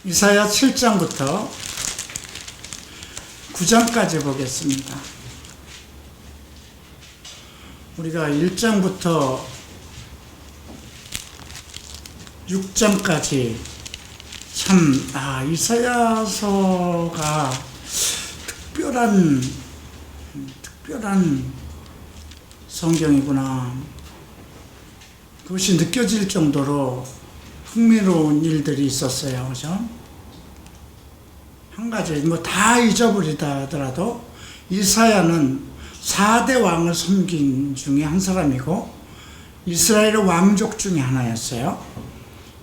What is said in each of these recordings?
이사야 7장부터 9장까지 보겠습니다. 우리가 1장부터 6장까지 이사야서가 특별한 성경이구나. 그것이 느껴질 정도로 흥미로운 일들이 있었어요. 그죠? 한 가지, 다 잊어버리다 하더라도 이사야는 4대 왕을 섬긴 중에 한 사람이고 이스라엘의 왕족 중에 하나였어요.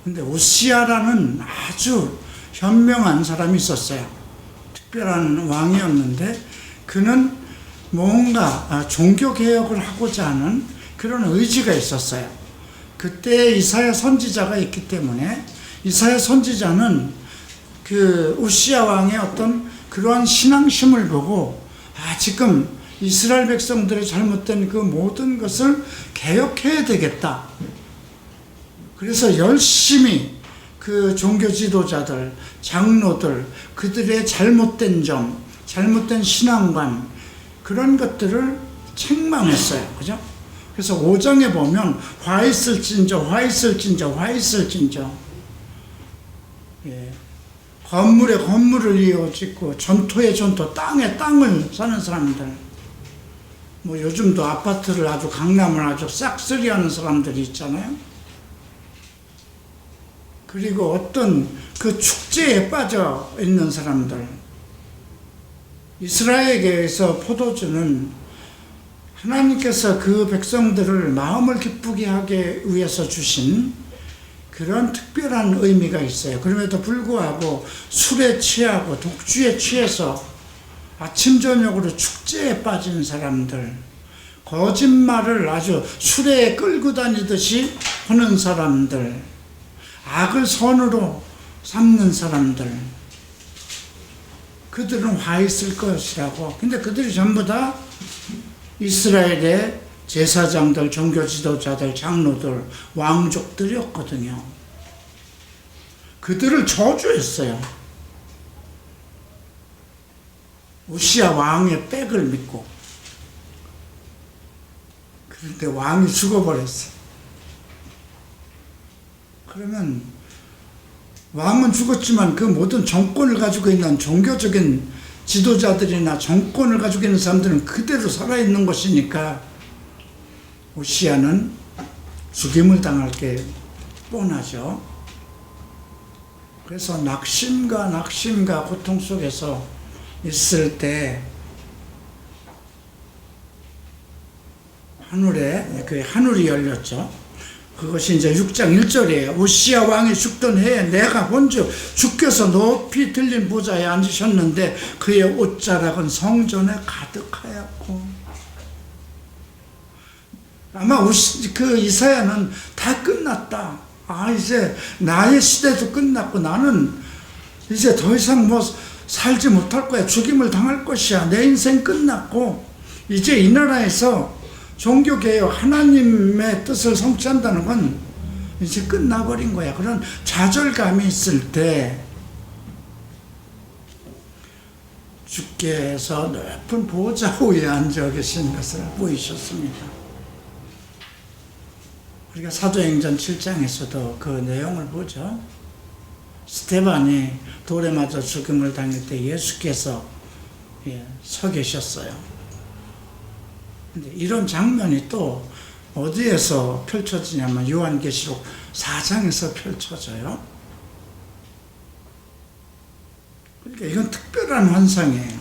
근데 우시야라는 아주 현명한 사람이 있었어요. 특별한 왕이었는데 그는 뭔가 종교개혁을 하고자 하는 그런 의지가 있었어요. 그때 이사야 선지자가 있기 때문에 이사야 선지자는 그 우시야 왕의 어떤 그러한 신앙심을 보고 지금 이스라엘 백성들의 잘못된 그 모든 것을 개혁해야 되겠다. 그래서 열심히 그 종교 지도자들, 장로들, 그들의 잘못된 점, 잘못된 신앙관, 그런 것들을 책망했어요. 그죠? 그래서 5장에 보면 화 있을진저 예. 건물에 건물을 이어 짓고 전토에 전토, 땅에 땅을 사는 사람들, 요즘도 아파트를 아주 강남을 아주 싹쓸이하는 사람들이 있잖아요. 그리고 어떤 그 축제에 빠져 있는 사람들, 이스라엘에게서 포도주는 하나님께서 그 백성들을 마음을 기쁘게 하기 위해서 주신 그런 특별한 의미가 있어요. 그럼에도 불구하고 술에 취하고 독주에 취해서 아침 저녁으로 축제에 빠진 사람들, 거짓말을 아주 술에 끌고 다니듯이 하는 사람들, 악을 선으로 삼는 사람들, 그들은 화 있을 것이라고. 근데 그들이 전부 다 이스라엘의 제사장들, 종교 지도자들, 장로들, 왕족들이었거든요. 그들을 저주했어요. 우시야 왕의 백을 믿고. 그런데 왕이 죽어버렸어요. 그러면 왕은 죽었지만 그 모든 정권을 가지고 있는 종교적인 지도자들이나 정권을 가지고 있는 사람들은 그대로 살아있는 것이니까 우시야는 죽임을 당할 게 뻔하죠. 그래서 낙심과 고통 속에서 있을 때 하늘이 열렸죠. 그것이 이제 6장 1절이에요. 우시야 왕이 죽던 해에 내가 본즉 주께서 높이 들린 보좌에 앉으셨는데 그의 옷자락은 성전에 가득하였고. 아마 그 이사야는 다 끝났다. 이제 나의 시대도 끝났고 나는 이제 더 이상 살지 못할 거야. 죽임을 당할 것이야. 내 인생 끝났고 이제 이 나라에서 종교개혁, 하나님의 뜻을 성취한다는 건 이제 끝나버린 거야. 그런 좌절감이 있을 때 주께서 높은 보좌 위에 앉아 계신 것을 보이셨습니다. 우리가 사도행전 7장에서도 그 내용을 보죠. 스데반이 돌에 맞아 죽음을 당할 때 예수께서 서 계셨어요. 근데 이런 장면이 또 어디에서 펼쳐지냐면 요한계시록 4장에서 펼쳐져요. 그러니까 이건 특별한 환상이에요.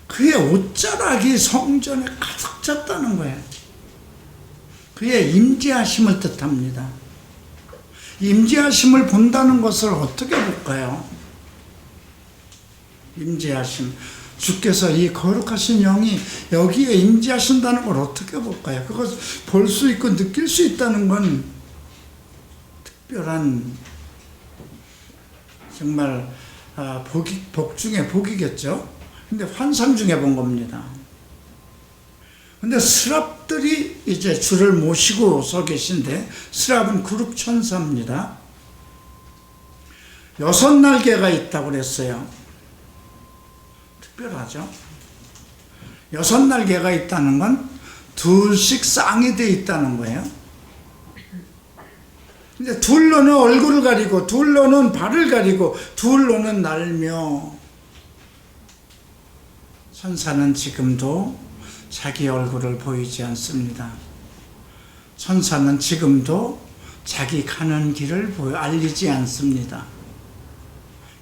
그의 옷자락이 성전에 가득 찼다는 거예요. 그의 임재하심을 뜻합니다. 임재하심을 본다는 것을 어떻게 볼까요? 임재하심. 주께서 이 거룩하신 영이 여기에 임재하신다는 걸 어떻게 볼까요? 그것을 볼 수 있고 느낄 수 있다는 건 특별한 정말 복 중에 복이겠죠. 근데 환상 중에 본 겁니다. 근데 스랍들이 이제 주를 모시고 서 계신데, 스랍은 그룹 천사입니다. 6날개가 있다고 그랬어요. 특별하죠. 6날개가 있다는 건 둘씩 쌍이 되어 있다는 거예요. 근데 둘로는 얼굴을 가리고, 둘로는 발을 가리고, 둘로는 날며, 천사는 지금도 자기 얼굴을 보이지 않습니다. 천사는 지금도 자기 가는 길을 알리지 않습니다.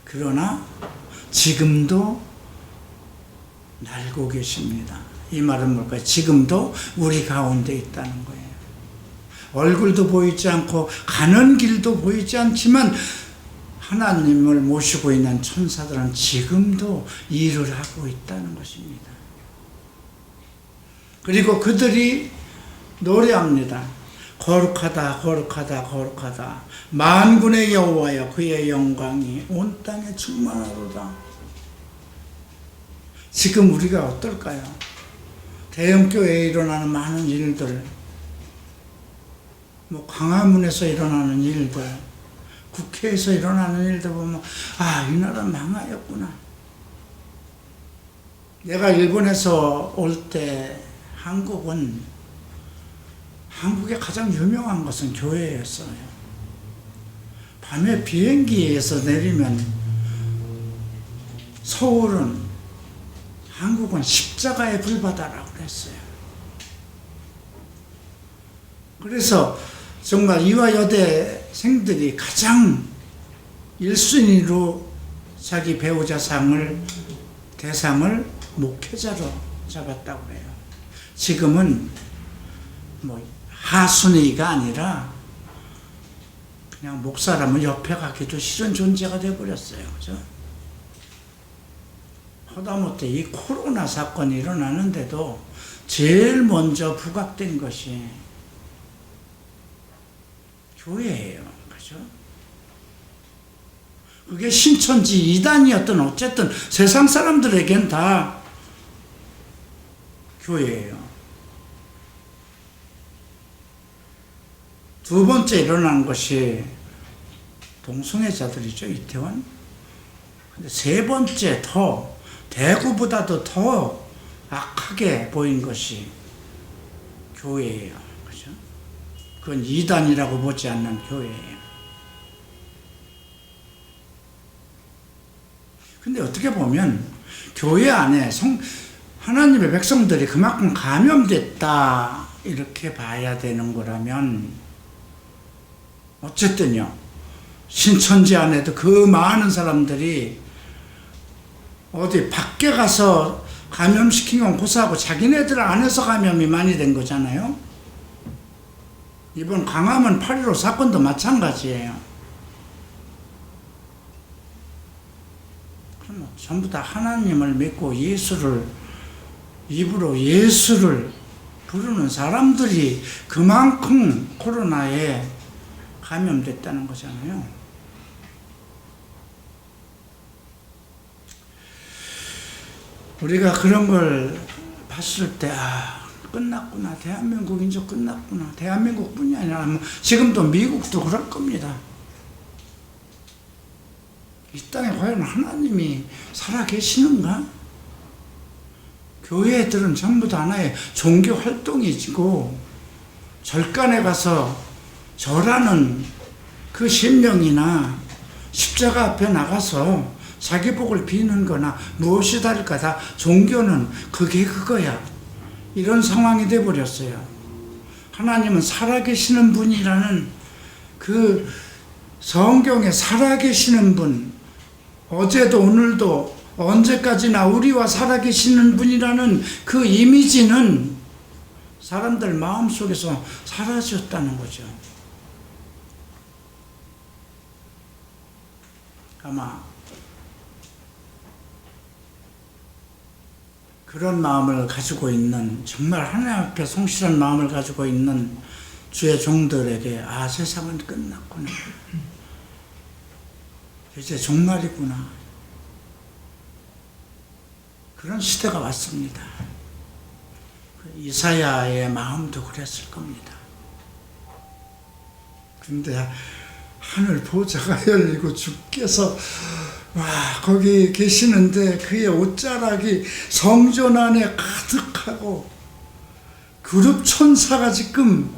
그러나 지금도 날고 계십니다. 이 말은 뭘까요? 지금도 우리 가운데 있다는 거예요. 얼굴도 보이지 않고 가는 길도 보이지 않지만 하나님을 모시고 있는 천사들은 지금도 일을 하고 있다는 것입니다. 그리고 그들이 노래합니다. 거룩하다, 거룩하다, 거룩하다. 만군의 여호와여, 그의 영광이 온 땅에 충만하도다. 지금 우리가 어떨까요? 대형교회에 일어나는 많은 일들, 광화문에서 일어나는 일들, 국회에서 일어나는 일들 보면 이 나라 망하였구나. 내가 일본에서 올 때 한국에 가장 유명한 것은 교회였어요. 밤에 비행기에서 내리면 한국은 십자가의 불바다라고 그랬어요. 그래서 정말 이화여대생들이 가장 1순위로 자기 배우자 대상을 목회자로 잡았다고 해요. 지금은 하순위가 아니라 그냥 목사라면 옆에 가기도 싫은 존재가 되어버렸어요. 그죠? 하다못해 이 코로나 사건이 일어나는데도 제일 먼저 부각된 것이 교회예요. 그죠? 그게 신천지 이단이었던 어쨌든 세상 사람들에겐 다 교회예요. 두 번째 일어난 것이 동성애자들이죠. 이태원. 근데 세 번째 대구보다도 더 악하게 보인 것이 교회예요. 그죠? 그건 이단이라고 보지 않는 교회예요. 근데 어떻게 보면 교회 안에 하나님의 백성들이 그만큼 감염됐다 이렇게 봐야 되는 거라면 어쨌든요, 신천지 안에도 그 많은 사람들이 어디 밖에 가서 감염시킨 건 고사하고 자기네들 안에서 감염이 많이 된 거잖아요. 이번 광화문 8.15 사건도 마찬가지예요. 그럼 전부 다 하나님을 믿고 입으로 예수를 부르는 사람들이 그만큼 코로나에 감염됐다는 거잖아요. 우리가 그런 걸 봤을 때 끝났구나. 대한민국 이제 끝났구나. 대한민국뿐이 아니라 지금도 미국도 그럴 겁니다. 이 땅에 과연 하나님이 살아계시는가? 교회들은 전부 다 하나의 종교 활동이고 절간에 가서 절하는 그 심령이나 십자가 앞에 나가서 자기 복을 비는 거나 무엇이 다를까 다 종교는 그게 그거야. 이런 상황이 돼버렸어요. 하나님은 살아계시는 분이라는 그 성경에 살아계시는 분, 어제도 오늘도 언제까지나 우리와 살아계시는 분이라는 그 이미지는 사람들 마음속에서 사라졌다는 거죠. 아마 그런 마음을 가지고 있는, 정말 하나님 앞에 성실한 마음을 가지고 있는 주의 종들에게 세상은 끝났구나. 이제 종말이구나. 그런 시대가 왔습니다. 이사야의 마음도 그랬을 겁니다. 근데 하늘 보좌가 열리고 주께서 거기 계시는데 그의 옷자락이 성전 안에 가득하고 그룹 천사가 지금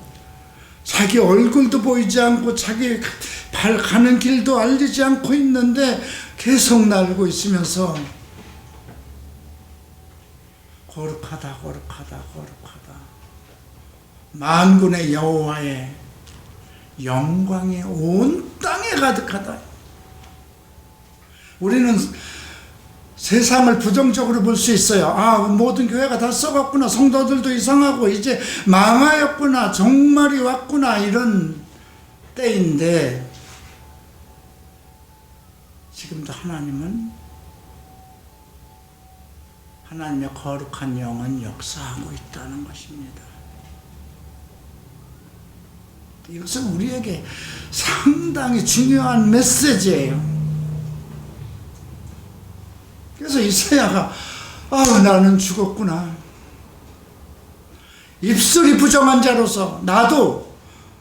자기 얼굴도 보이지 않고 자기 발 가는 길도 알리지 않고 있는데 계속 날고 있으면서 거룩하다 거룩하다 거룩하다 만군의 여호와의 영광이 온 땅에 가득하다. 우리는 세상을 부정적으로 볼 수 있어요. 모든 교회가 다 썩었구나, 성도들도 이상하고 이제 망하였구나, 종말이 왔구나, 이런 때인데 지금도 하나님의 거룩한 영은 역사하고 있다는 것입니다. 이것은 우리에게 상당히 중요한 메시지예요. 그래서 이사야가 나는 죽었구나. 입술이 부정한 자로서 나도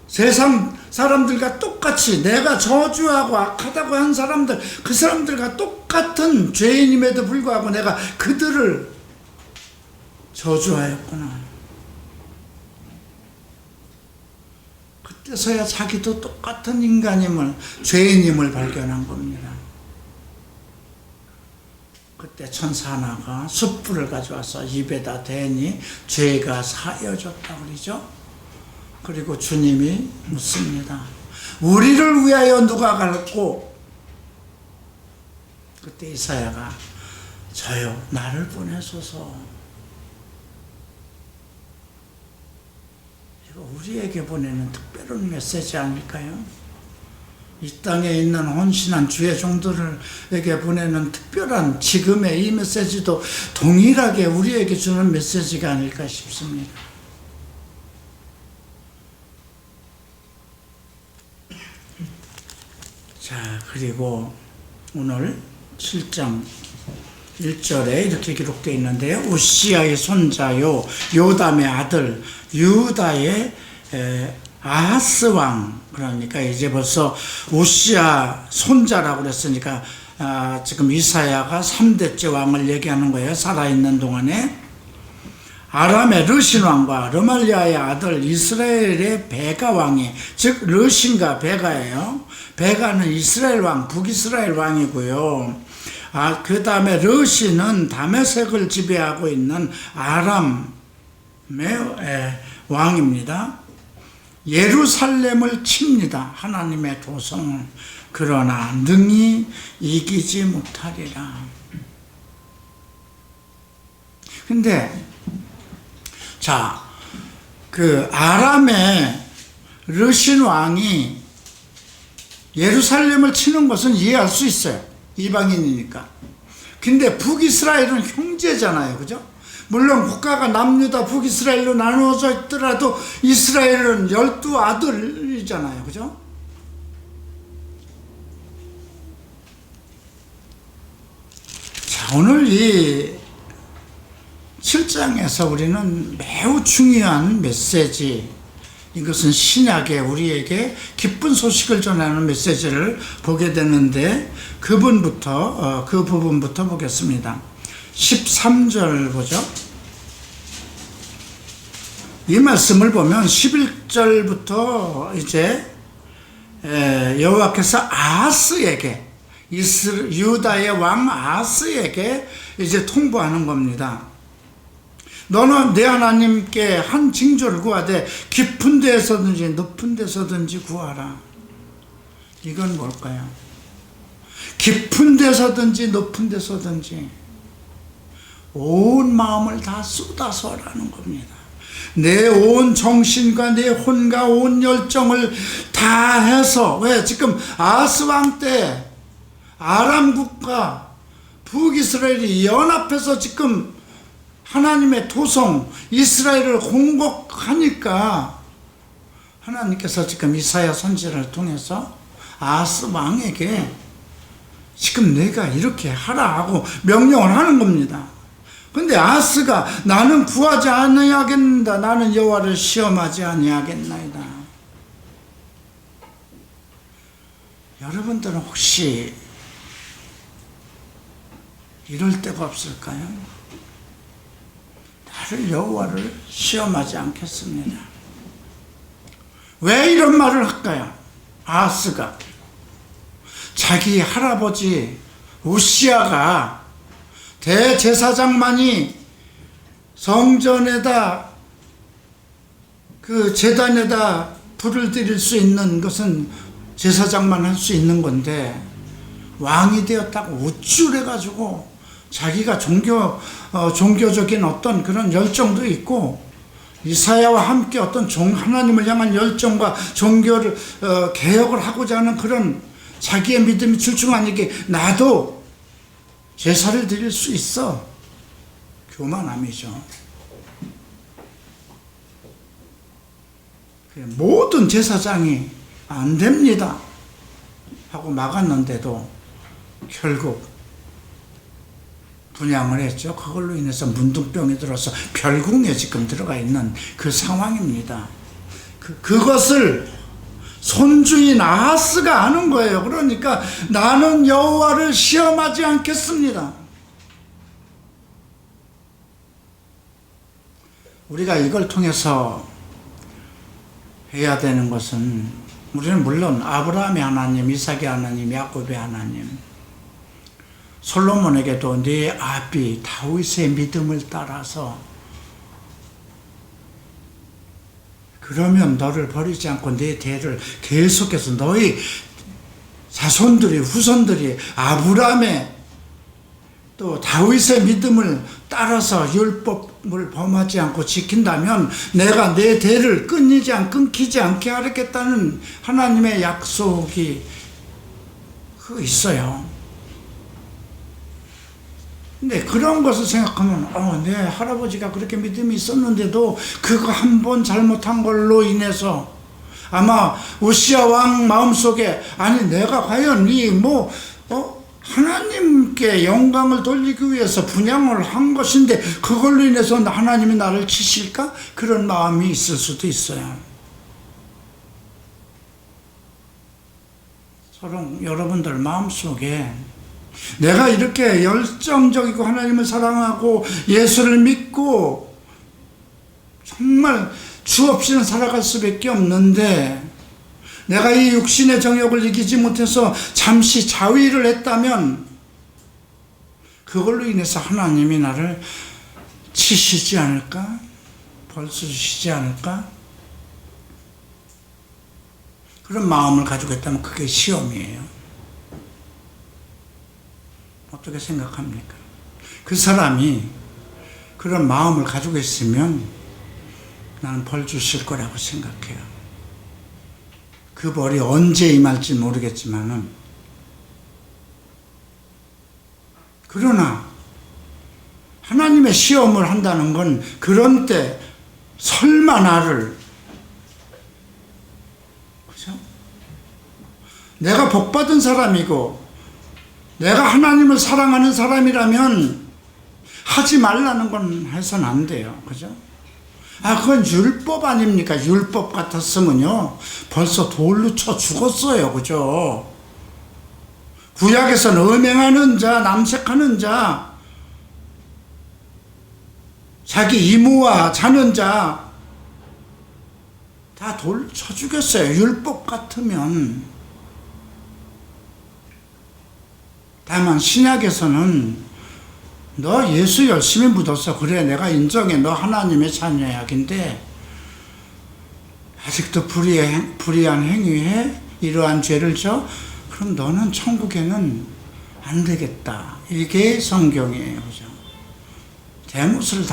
세상 사람들과 똑같이 내가 저주하고 악하다고 한 사람들, 그 사람들과 똑같은 죄인임에도 불구하고 내가 그들을 저주하였구나. 그때서야 자기도 똑같은 인간임을, 죄인임을 발견한 겁니다. 그때 천사 하나가 숯불을 가져와서 입에다 대니 죄가 사여졌다 그러죠. 그리고 주님이 묻습니다. 우리를 위하여 누가 갈고? 그때 이사야가 저요, 나를 보내소서. 이거 우리에게 보내는 특별한 메시지 아닐까요? 이 땅에 있는 헌신한 주의 종들에게 보내는 특별한 지금의 이 메시지도 동일하게 우리에게 주는 메시지가 아닐까 싶습니다. 자, 그리고 오늘 7장 1절에 이렇게 기록되어 있는데요. 우시아의 손자요 요담의 아들 유다의 아하스 왕, 그러니까 이제 벌써 우시아 손자라고 그랬으니까 지금 이사야가 3대째 왕을 얘기하는 거예요. 살아있는 동안에. 아람의 르신 왕과 르말리아의 아들 이스라엘의 베가 왕이, 즉 르신과 베가예요. 베가는 이스라엘 왕, 북이스라엘 왕이고요. 그 다음에 르신은 다메섹을 지배하고 있는 아람의 왕입니다. 예루살렘을 칩니다. 하나님의 도성을. 그러나 능히 이기지 못하리라. 근데 자, 그 아람의 르신 왕이 예루살렘을 치는 것은 이해할 수 있어요. 이방인이니까. 근데 북이스라엘은 형제잖아요. 그죠? 물론 국가가 남유다 북이스라엘로 나누어져 있더라도 이스라엘은 12아들이잖아요. 그죠? 자, 오늘 이 7장에서 우리는 매우 중요한 메시지, 이것은 신약에 우리에게 기쁜 소식을 전하는 메시지를 보게 되는데 그 부분부터 보겠습니다. 13절 보죠. 이 말씀을 보면 11절부터 이제 여호와께서 아하스에게, 유다의 왕 아하스에게 이제 통보하는 겁니다. 너는 내 하나님께 한 징조를 구하되 깊은 데에서든지 높은 데서든지 구하라. 이건 뭘까요? 깊은 데서든지 높은 데서든지 온 마음을 다 쏟아서라는 겁니다. 내 온 정신과 내 혼과 온 열정을 다 해서, 왜? 지금 아하스 왕 때 아람 국가 북이스라엘이 연합해서 지금 하나님의 도성 이스라엘을 공격하니까 하나님께서 지금 이사야 선지자를 통해서 아하스 왕에게 지금 내가 이렇게 하라 하고 명령을 하는 겁니다. 근데 아하스가 나는 구하지 아니하겠는다, 나는 여호와를 시험하지 아니하겠나이다. 여러분들은 혹시 이럴 때가 없을까요? 나를 여호와를 시험하지 않겠습니다. 왜 이런 말을 할까요? 아하스가 자기 할아버지 우시야가 대제사장만이 성전에다 그 제단에다 불을 드릴 수 있는 것은 제사장만 할 수 있는 건데 왕이 되었다고 우쭐해가지고 자기가 종교적인 어떤 그런 열정도 있고 이사야와 함께 어떤 하나님을 향한 열정과 종교를 개혁을 하고자 하는 그런 자기의 믿음이 출중하니까 나도 제사를 드릴 수 있어. 교만함이죠. 모든 제사장이 안 됩니다 하고 막았는데도 결국 분양을 했죠. 그걸로 인해서 문둥병이 들어서 별궁에 지금 들어가 있는 그 상황입니다. 그것을 손주인 아하스가 아는 거예요. 그러니까 나는 여호와를 시험하지 않겠습니다. 우리가 이걸 통해서 해야 되는 것은 우리는 물론 아브라함의 하나님, 이삭의 하나님, 야곱의 하나님, 솔로몬에게도 네 아비 다윗의 믿음을 따라서 그러면 너를 버리지 않고 네 대를 계속해서 너희 자손들이 후손들이 아브라함의 또 다윗의 믿음을 따라서 율법을 범하지 않고 지킨다면 내가 내 대를 끊기지 않게 하겠다는 하나님의 약속이 있어요. 근데 그런 것을 생각하면 내 할아버지가 그렇게 믿음이 있었는데도 그거 한 번 잘못한 걸로 인해서 아마 우시야 왕 마음속에 아니 내가 과연 하나님께 영광을 돌리기 위해서 분양을 한 것인데 그걸로 인해서 하나님이 나를 치실까? 그런 마음이 있을 수도 있어요. 서로 여러분들 마음속에 내가 이렇게 열정적이고 하나님을 사랑하고 예수를 믿고 정말 주 없이는 살아갈 수밖에 없는데 내가 이 육신의 정욕을 이기지 못해서 잠시 자위를 했다면 그걸로 인해서 하나님이 나를 치시지 않을까? 벌써 주시지 않을까? 그런 마음을 가지고 있다면 그게 시험이에요. 어떻게 생각합니까? 그 사람이 그런 마음을 가지고 있으면 나는 벌 주실 거라고 생각해요. 그 벌이 언제 임할지 모르겠지만은 그러나 하나님의 시험을 한다는 건 그런 때 설마 나를 그죠? 내가 복받은 사람이고 내가 하나님을 사랑하는 사람이라면 하지 말라는 건 해서는 안 돼요. 그죠? 그건 율법 아닙니까? 율법 같았으면요 벌써 돌로 쳐 죽었어요. 그죠? 구약에서는 음행하는 자, 남색하는 자, 자기 이모와 자는 자 다 돌로 쳐 죽였어요. 율법 같으면. 다만 신약에서는 너 예수 열심히 묻었어. 그래 내가 인정해. 너 하나님의 자녀야. 근데 아직도 불의한 행위에 이러한 죄를 져? 그럼 너는 천국에는 안 되겠다. 이게 성경이에요. 그죠? 대못을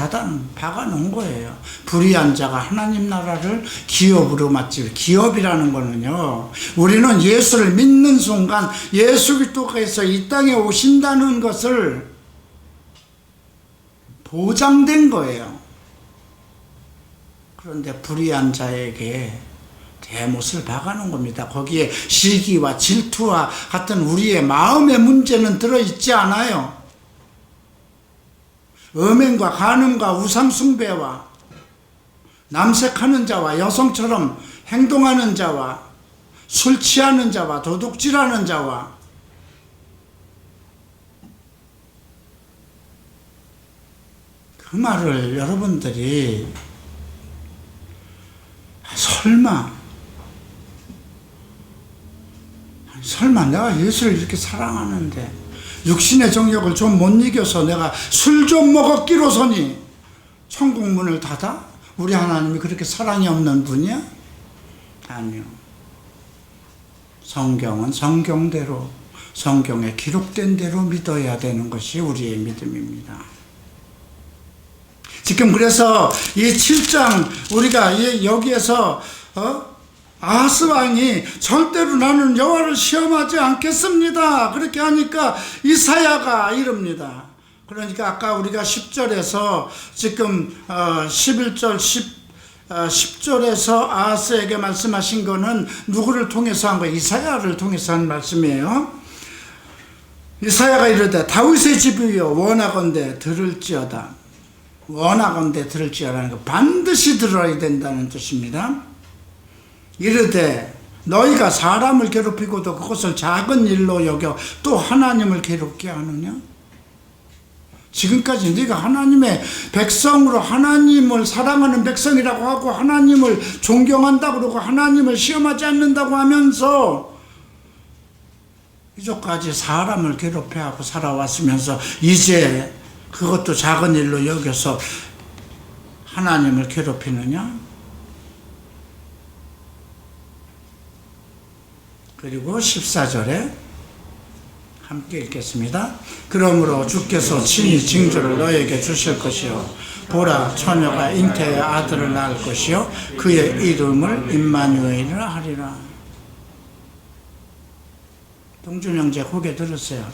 박아놓은 거예요. 불의한 자가 하나님 나라를 기업으로 맞지. 기업이라는 거는요, 우리는 예수를 믿는 순간 예수 그리스도께서 이 땅에 오신다는 것을 보장된 거예요. 그런데 불의한 자에게 대못을 박아놓은 겁니다. 거기에 시기와 질투와 같은 우리의 마음의 문제는 들어있지 않아요. 음행과 간음과 우상숭배와 남색하는 자와 여성처럼 행동하는 자와 술 취하는 자와 도둑질하는 자와 그 말을 여러분들이 설마 내가 예수를 이렇게 사랑하는데 육신의 정욕을 좀 못 이겨서 내가 술 좀 먹었기로서니 천국 문을 닫아? 우리 하나님이 그렇게 사랑이 없는 분이야? 아니요. 성경은 성경대로, 성경에 기록된 대로 믿어야 되는 것이 우리의 믿음입니다. 지금 그래서 이 7장 우리가 여기에서 아하스 왕이 절대로 나는 여호와를 시험하지 않겠습니다. 그렇게 하니까 이사야가 이럽니다. 그러니까 아까 우리가 10절에서 지금 11절 10절에서 아하스에게 말씀하신 거는 누구를 통해서 한 거예요? 이사야를 통해서 한 말씀이에요. 이사야가 이르되 다윗의 집이여 원하건대 들을지어다. 원하건대 들을지어라는 거 반드시 들어야 된다는 뜻입니다. 이르되 너희가 사람을 괴롭히고도 그것을 작은 일로 여겨 또 하나님을 괴롭게 하느냐? 지금까지 네가 하나님의 백성으로 하나님을 사랑하는 백성이라고 하고 하나님을 존경한다고 그러고 하나님을 시험하지 않는다고 하면서 이제까지 사람을 괴롭혀하고 살아왔으면서 이제 그것도 작은 일로 여겨서 하나님을 괴롭히느냐? 그리고 14절에 함께 읽겠습니다. 그러므로 주께서 친히 징조를 너에게 주실 것이요 보라 처녀가 잉태의 아들을 낳을 것이요 그의 이름을 임마누엘이라 하리라. 동준 형제 고개 들으세요.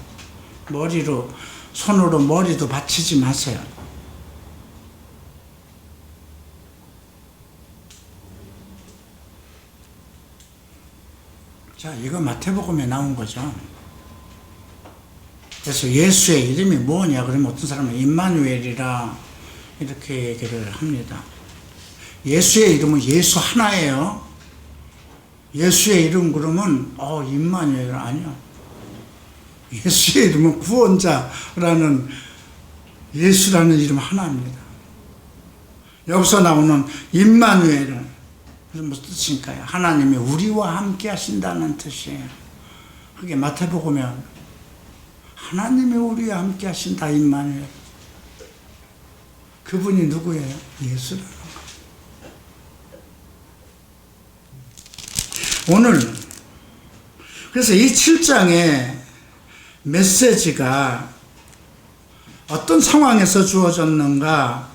손으로 머리도 받치지 마세요. 자, 이거 마태복음에 나온 거죠. 그래서 예수의 이름이 뭐냐 그러면 어떤 사람은 임마누엘이라 이렇게 얘기를 합니다. 예수의 이름은 예수 하나예요. 예수의 이름 그러면 임마누엘 아니야. 예수의 이름은 구원자라는 예수라는 이름 하나입니다. 여기서 나오는 임마누엘은 무슨 뜻일까요? 하나님이 우리와 함께 하신다는 뜻이에요. 그게 마태복음에 하나님이 우리와 함께 하신다 임마누엘. 그분이 누구예요? 예수라는 거예요. 오늘 그래서 이 7장의 메시지가 어떤 상황에서 주어졌는가?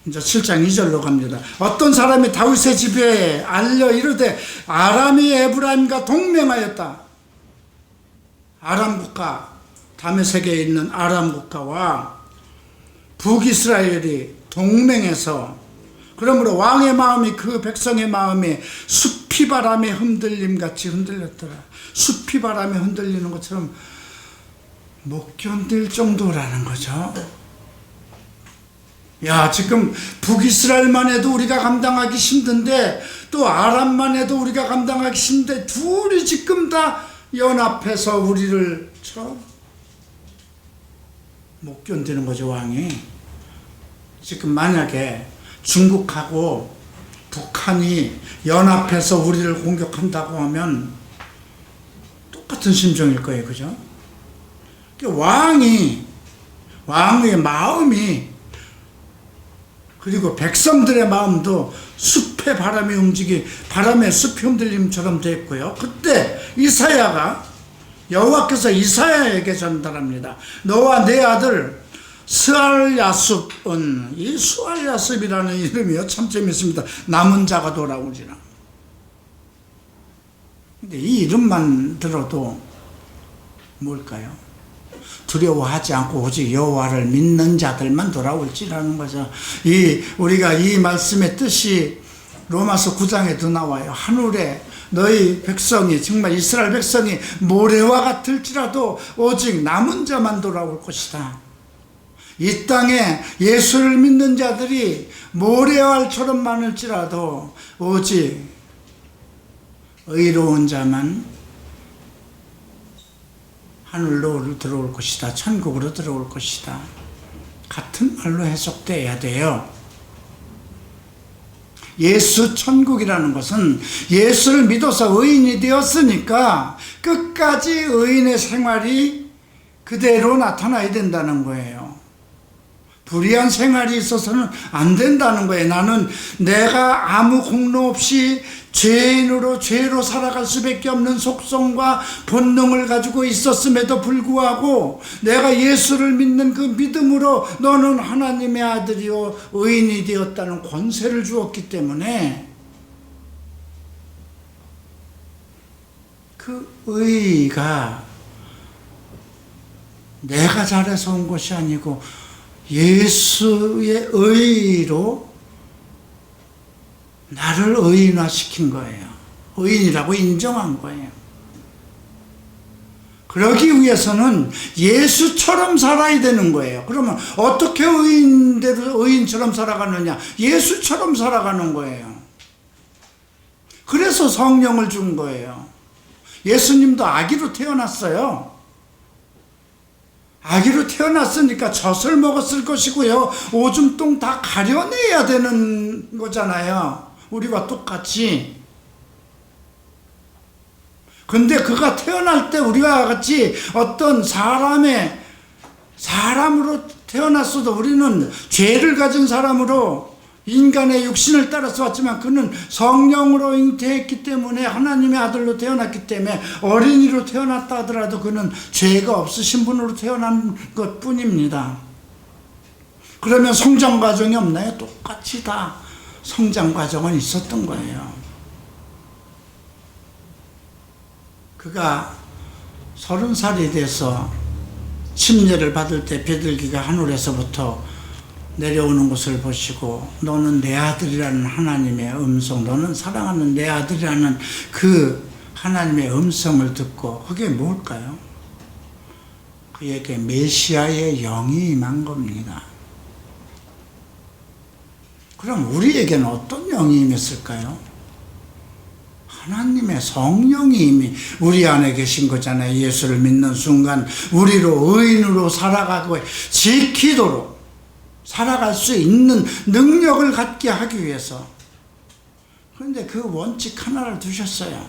이제 7장 2절로 갑니다. 어떤 사람이 다윗의 집에 알려 이르되 아람이 에브라임과 동맹하였다. 아람 국가, 다메섹에 있는 아람 국가와 북이스라엘이 동맹해서 그러므로 왕의 마음이 그 백성의 마음이 숲이 바람에 흔들림 같이 흔들렸더라. 숲이 바람에 흔들리는 것처럼 못 견딜 정도라는 거죠. 야, 지금 북이스라엘만 해도 우리가 감당하기 힘든데 또 아람만 해도 우리가 감당하기 힘든데 둘이 지금 다 연합해서 우리를 못 견디는 거죠. 왕이 지금 만약에 중국하고 북한이 연합해서 우리를 공격한다고 하면 똑같은 심정일 거예요. 그죠? 왕의 마음이 그리고 백성들의 마음도 숲의 바람이 바람의 숲이 흔들림처럼 됐고요. 그때 이사야가 여호와께서 이사야에게 전달합니다. 너와 내 아들 스알야습은 이 스알야습이라는 이름이요 참 재밌습니다. 남은 자가 돌아오리라. 근데 이 이름만 들어도 뭘까요? 두려워하지 않고 오직 여호와를 믿는 자들만 돌아올지라는 거죠. 우리가 이 말씀의 뜻이 로마서 9장에도 나와요. 하늘에 너희 백성이 정말 이스라엘 백성이 모래와 같을지라도 오직 남은 자만 돌아올 것이다. 이 땅에 예수를 믿는 자들이 모래알처럼 많을지라도 오직 의로운 자만 하늘로 들어올 것이다. 천국으로 들어올 것이다. 같은 말로 해석돼야 돼요. 예수 천국이라는 것은 예수를 믿어서 의인이 되었으니까 끝까지 의인의 생활이 그대로 나타나야 된다는 거예요. 불의한 생활이 있어서는 안 된다는 거예요. 나는 내가 아무 공로 없이 죄인으로 죄로 살아갈 수밖에 없는 속성과 본능을 가지고 있었음에도 불구하고 내가 예수를 믿는 그 믿음으로 너는 하나님의 아들이요 의인이 되었다는 권세를 주었기 때문에 그 의가 내가 잘해서 온 것이 아니고 예수의 의로 나를 의인화시킨 거예요. 의인이라고 인정한 거예요. 그러기 위해서는 예수처럼 살아야 되는 거예요. 그러면 어떻게 의인처럼 살아가느냐? 예수처럼 살아가는 거예요. 그래서 성령을 준 거예요. 예수님도 아기로 태어났어요. 아기로 태어났으니까 젖을 먹었을 것이고요. 오줌똥 다 가려내야 되는 거잖아요. 우리와 똑같이. 근데 그가 태어날 때 우리와 같이 어떤 사람으로 태어났어도 우리는 죄를 가진 사람으로 인간의 육신을 따라서 왔지만 그는 성령으로 잉태했기 때문에 하나님의 아들로 태어났기 때문에 어린이로 태어났다 하더라도 그는 죄가 없으신 분으로 태어난 것 뿐입니다. 그러면 성장 과정이 없나요? 똑같이 다 성장 과정은 있었던 거예요. 그가 30살이 돼서 침례를 받을 때 비둘기가 하늘에서부터 내려오는 것을 보시고 너는 내 아들이라는 하나님의 음성, 너는 사랑하는 내 아들이라는 그 하나님의 음성을 듣고 그게 뭘까요? 그에게 메시아의 영이 임한 겁니다. 그럼 우리에게는 어떤 영이 임했을까요? 하나님의 성령이 이미 우리 안에 계신 거잖아요. 예수를 믿는 순간 우리로 의인으로 살아가고 지키도록 살아갈 수 있는 능력을 갖게 하기 위해서. 그런데 그 원칙 하나를 두셨어요.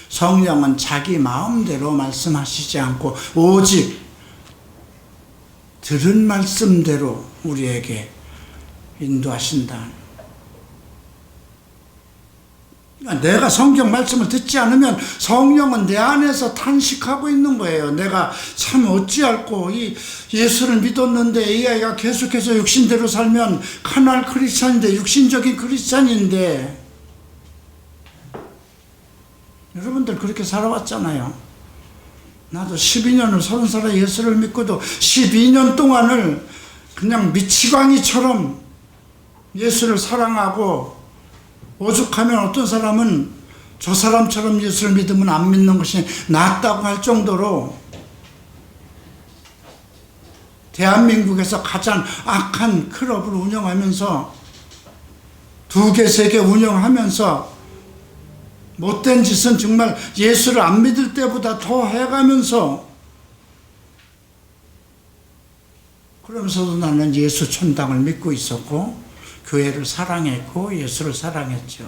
성령은 자기 마음대로 말씀하시지 않고 오직 들은 말씀대로 우리에게 인도하신다. 내가 성경 말씀을 듣지 않으면 성령은 내 안에서 탄식하고 있는 거예요. 내가 참 어찌할꼬 이 예수를 믿었는데 이 아이가 계속해서 육신대로 살면 카날 크리스찬인데 육신적인 크리스찬인데 여러분들 그렇게 살아왔잖아요. 나도 12년을 30살에 예수를 믿고도 12년 동안을 그냥 미치광이처럼 예수를 사랑하고 오죽하면 어떤 사람은 저 사람처럼 예수를 믿으면 안 믿는 것이 낫다고 할 정도로 대한민국에서 가장 악한 클럽을 운영하면서 2개, 3개 운영하면서 못된 짓은 정말 예수를 안 믿을 때보다 더 해가면서 그러면서도 나는 예수 천당을 믿고 있었고 교회를 사랑했고 예수를 사랑했죠.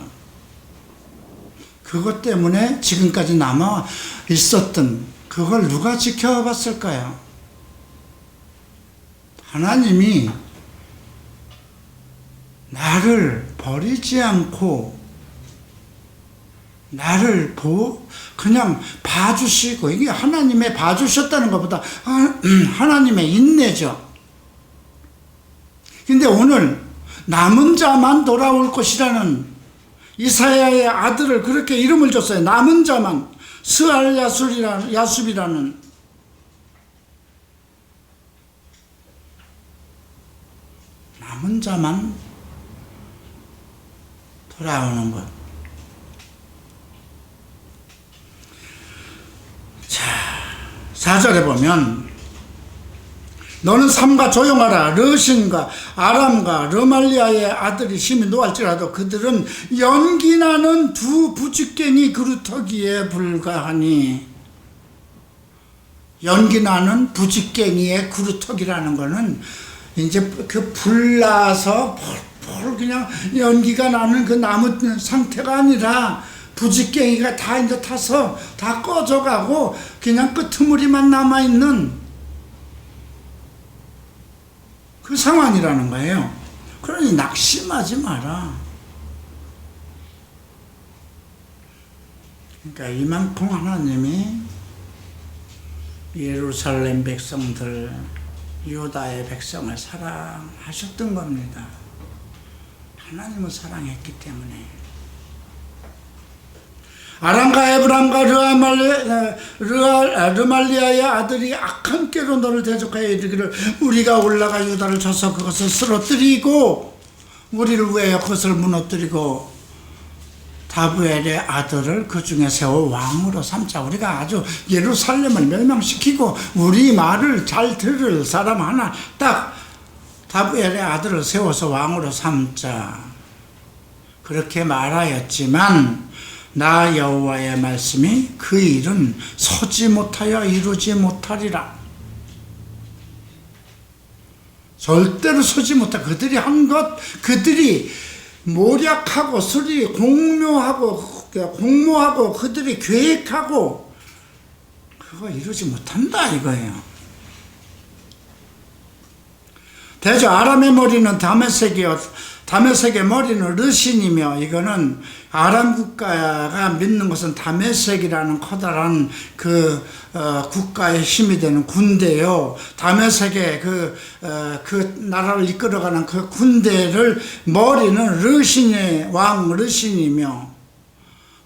그것 때문에 지금까지 남아 있었던 그걸 누가 지켜봤을까요? 하나님이 나를 버리지 않고 나를 그냥 봐주시고, 이게 하나님의 봐주셨다는 것보다 하나님의 인내죠. 근데 오늘 남은 자만 돌아올 것이라는 이사야의 아들을 그렇게 이름을 줬어요. 남은 자만, 스알야숲이라는 남은 자만 돌아오는 것. 자, 4절에 보면 너는 삼가 조용하라. 르신과 아람과 르말리아의 아들이 심히 노할지라도 그들은 연기나는 두 부직갱이 그루터기에 불과하니. 연기나는 부직갱이의 그루터기라는 거는 이제 그 불나서 펄펄 그냥 연기가 나는 그 나무 상태가 아니라 부직갱이가 다 이제 타서 다 꺼져가고 그냥 끄트머리만 남아있는 그 상황이라는 거예요. 그러니 낙심하지 마라. 그러니까 이만큼 하나님이 예루살렘 백성들, 유다의 백성을 사랑하셨던 겁니다. 하나님을 사랑했기 때문에. 아람과 에브람과 르말리아의 아들이 악한 꾀로 너를 대적하여 이르기를 우리가 올라가 유다를 쳐서 그것을 쓰러뜨리고 우리를 위하여 그것을 무너뜨리고 다브엘의 아들을 그 중에 세워 왕으로 삼자. 우리가 아주 예루살렘을 멸망시키고 우리 말을 잘 들을 사람 하나 딱 다브엘의 아들을 세워서 왕으로 삼자. 그렇게 말하였지만 나 여호와의 말씀이 그 일은 서지 못하여 이루지 못하리라. 절대로 서지 못하. 그들이 한 것, 그들이 모략하고 공모하고 그들이 계획하고 그거 이루지 못한다 이거예요. 대저 아람의 머리는 다메섹의 머리는 르신이며, 이거는 아람 국가가 믿는 것은 다메섹이라는 커다란 그 국가의 힘이 되는 군대요. 다메섹의 그 나라를 이끌어가는 그 군대를 머리는 르신의 왕 르신이며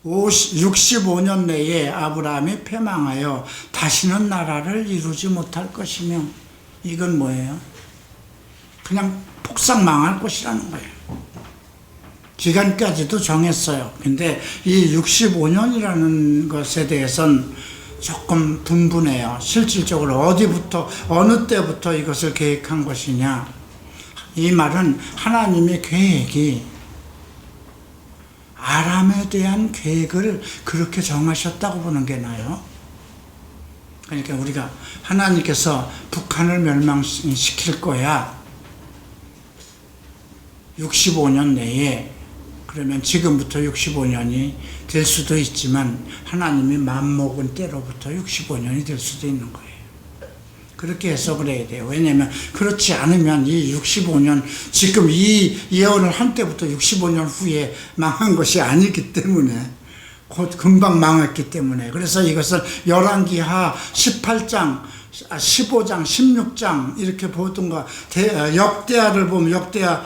65년 내에 아브라함이 패망하여 다시는 나라를 이루지 못할 것이며, 이건 뭐예요? 그냥 폭삭 망할 것이라는 거예요. 기간까지도 정했어요. 근데 이 65년이라는 것에 대해서는 조금 분분해요. 실질적으로 어디부터, 어느 때부터 이것을 계획한 것이냐. 이 말은 하나님의 계획이 아람에 대한 계획을 그렇게 정하셨다고 보는 게 나아요. 그러니까 우리가 하나님께서 북한을 멸망시킬 거야. 65년 내에, 그러면 지금부터 65년이 될 수도 있지만 하나님이 맘먹은 때로부터 65년이 될 수도 있는 거예요. 그렇게 해석을 해야 돼요. 왜냐하면 그렇지 않으면 이 65년, 지금 이 예언을 한 때부터 65년 후에 망한 것이 아니기 때문에, 곧 금방 망했기 때문에. 그래서 이것을 열왕기하 18장 15장, 16장 이렇게 보던가, 역대하를 보면 역대하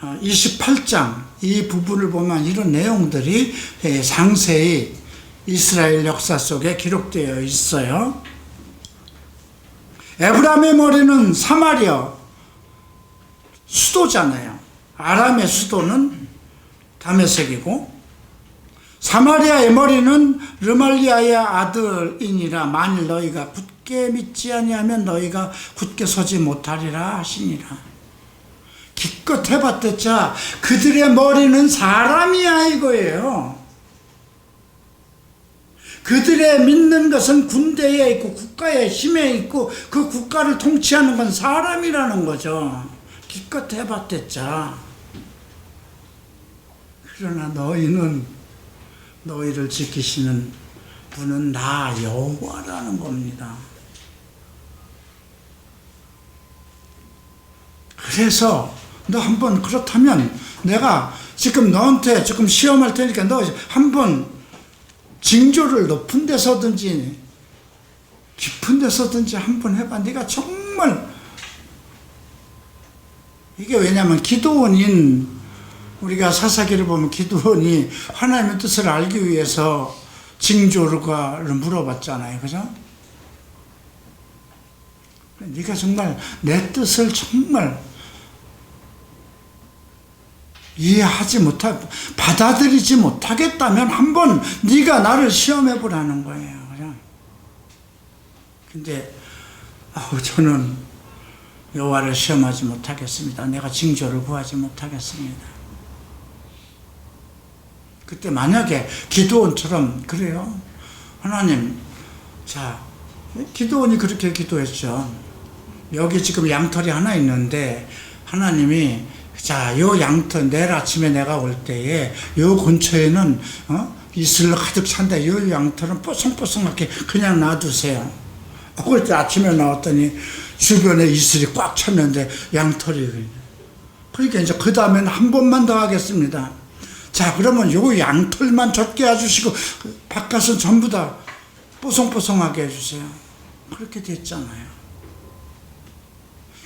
28장 이 부분을 보면 이런 내용들이 상세히 이스라엘 역사 속에 기록되어 있어요. 에브라임의 머리는 사마리아 수도잖아요. 아람의 수도는 다메섹이고, 사마리아의 머리는 르말리아의 아들이니라. 만일 너희가 굳게 믿지 아니하면 너희가 굳게 서지 못하리라 하시니라. 기껏 해봤댔자 그들의 머리는 사람이야 이거예요. 그들의 믿는 것은 군대에 있고 국가의 힘에 있고 그 국가를 통치하는 건 사람이라는 거죠. 기껏 해봤댔자. 그러나 너희를 지키시는 분은 나 여호와라는 겁니다. 그래서 너 한번, 그렇다면 내가 지금 너한테 지금 시험할 테니까 너 한번 징조를 높은 데서든지 깊은 데서든지 한번 해봐. 네가 정말, 이게 왜냐면 기도원인, 우리가 사사기를 보면 기도원이 하나님의 뜻을 알기 위해서 징조를 물어봤잖아요. 그죠? 네가 정말 내 뜻을 정말 이해하지 못하고 받아들이지 못하겠다면 한번 네가 나를 시험해 보라는 거예요. 그죠? 근데 저는 여호와를 시험하지 못하겠습니다. 내가 징조를 구하지 못하겠습니다. 그때 만약에 기드온처럼 그래요. 하나님, 자, 기드온이 그렇게 기도했죠. 여기 지금 양털이 하나 있는데 하나님이 자, 요 양털 내일 아침에 내가 올 때에 요 근처에는 이슬로 가득 찬다. 요 양털은 뽀송뽀송하게 그냥 놔두세요. 그럴 때 아침에 나왔더니 주변에 이슬이 꽉 찼는데 양털이. 그러니까 이제 그 다음에는 한 번만 더 하겠습니다. 자, 그러면 요 양털만 젖게 해주시고 바깥은 전부 다 뽀송뽀송하게 해주세요. 그렇게 됐잖아요.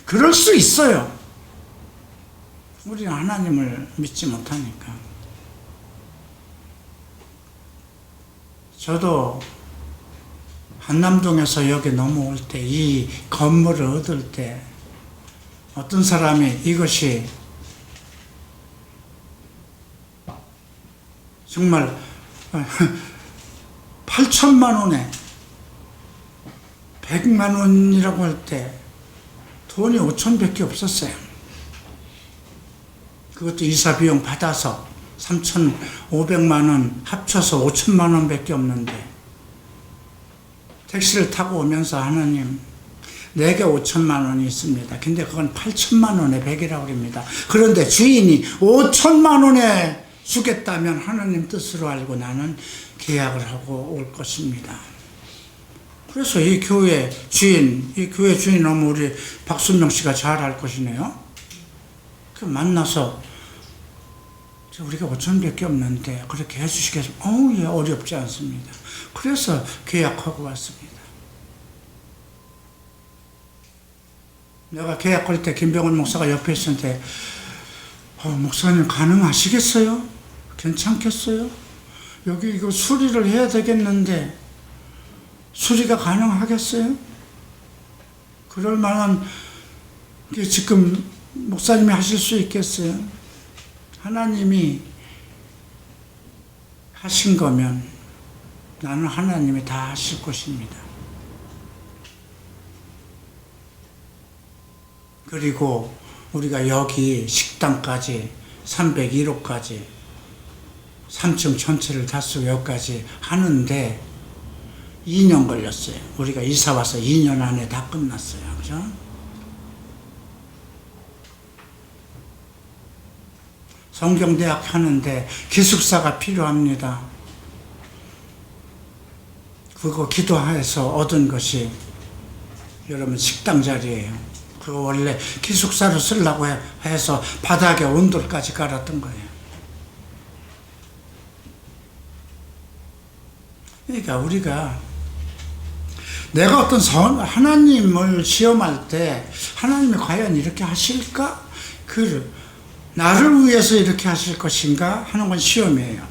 그럴 수 있어요. 우리는 하나님을 믿지 못하니까. 저도 한남동에서 여기 넘어올 때, 이 건물을 얻을 때 어떤 사람이 이것이 정말 8천만 원에 100만 원이라고 할 때 돈이 5천밖에 없었어요. 그것도 이사 비용 받아서 3,500만 원 합쳐서 5천만 원밖에 없는데 택시를 타고 오면서 하나님, 내게 5천만 원이 있습니다. 근데 그건 8천만 원에 100이라고 합니다. 그런데 주인이 5천만 원에 주겠다면 하나님 뜻으로 알고 나는 계약을 하고 올 것입니다. 그래서 이 교회 주인 너무 우리 박순명 씨가 잘 알 것이네요. 그 만나서 우리가 5천밖에 없는데 그렇게 해주시겠습니까? 예, 어렵지 않습니다. 그래서 계약하고 왔습니다. 내가 계약할 때 김병훈 목사가 옆에 있었는데 목사님 가능하시겠어요? 괜찮겠어요? 여기 이거 수리를 해야 되겠는데 수리가 가능하겠어요? 그럴 만한 게 지금 목사님이 하실 수 있겠어요? 하나님이 하신 거면 나는 하나님이 다 하실 것입니다. 그리고 우리가 여기 식당까지 301호까지 3층 전체를 다 쓰고 여기까지 하는데 2년 걸렸어요. 우리가 이사 와서 2년 안에 다 끝났어요. 그죠? 성경대학 하는데 기숙사가 필요합니다. 그거 기도해서 얻은 것이 여러분 식당 자리예요. 그거 원래 기숙사로 쓰려고 해서 바닥에 온돌까지 깔았던 거예요. 그러니까 우리가 내가 어떤 하나님을 시험할 때 하나님이 과연 이렇게 하실까? 나를 위해서 이렇게 하실 것인가 하는 건 시험이에요.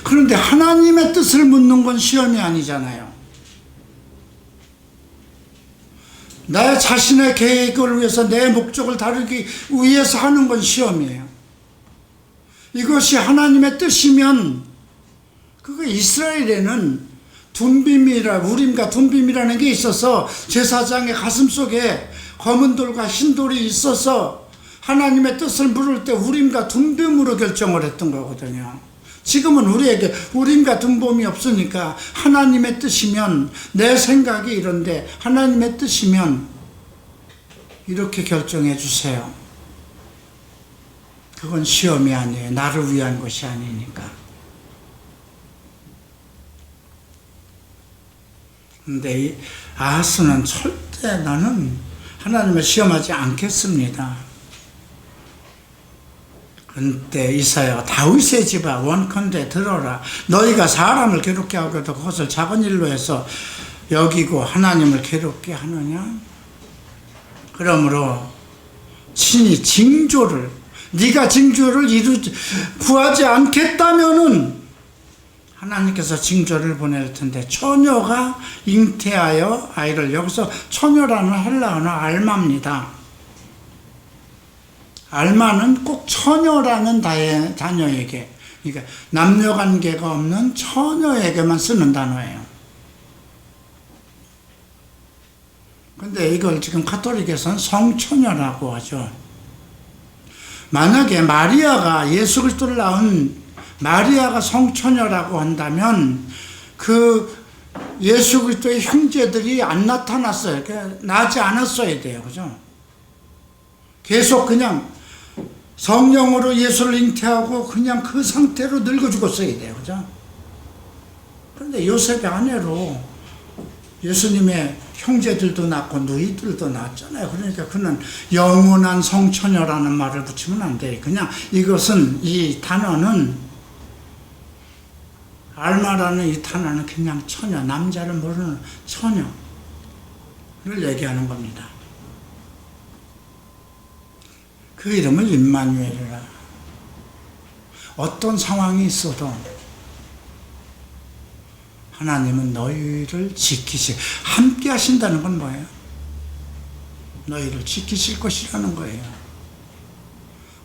그런데 하나님의 뜻을 묻는 건 시험이 아니잖아요. 나 자신의 계획을 위해서 내 목적을 다루기 위해서 하는 건 시험이에요. 이것이 하나님의 뜻이면 그거 이스라엘에는 우림과 둠빔이라는 게 있어서 제사장의 가슴 속에 검은 돌과 흰 돌이 있어서 하나님의 뜻을 물을 때 우림과 둠빔으로 결정을 했던 거거든요. 지금은 우리에게 우림과 둠빔이 없으니까 하나님의 뜻이면 내 생각이 이런데 하나님의 뜻이면 이렇게 결정해 주세요. 그건 시험이 아니에요. 나를 위한 것이 아니니까. 근데 이 아하스는 절대 나는 하나님을 시험하지 않겠습니다. 그때 이사야가 다윗의 집아 원컨대 들어라. 너희가 사람을 괴롭게 하고도 그것을 작은 일로 해서 여기고 하나님을 괴롭게 하느냐? 그러므로 친히 징조를 네가 징조를 구하지 않겠다면은 하나님께서 징조를 보낼 텐데 처녀가 잉태하여 아이를 여기서 처녀라는 헬라어는 알마입니다. 알마는 꼭 처녀라는 자녀에게 그러니까 남녀관계가 없는 처녀에게만 쓰는 단어예요. 근데 이걸 지금 가톨릭에서는 성처녀라고 하죠. 만약에 마리아가 예수 그리스도를 낳은 마리아가 성처녀라고 한다면 그 예수 그리스도의 형제들이 안 나타났어요. 나지 않았어야 돼요. 그죠? 계속 그냥 성령으로 예수를 잉태하고 그냥 그 상태로 늙어 죽었어야 돼요. 그죠? 그런데 요셉의 아내로 예수님의 형제들도 낳고 누이들도 낳았잖아요. 그러니까 그는 영원한 성처녀라는 말을 붙이면 안 돼요. 그냥 이것은, 이 단어는, 알마라는 이 단어는 그냥 처녀, 남자를 모르는 처녀를 얘기하는 겁니다. 그 이름을 임마누엘이라. 어떤 상황이 있어도 하나님은 너희를 함께 하신다는 건 뭐예요? 너희를 지키실 것이라는 거예요.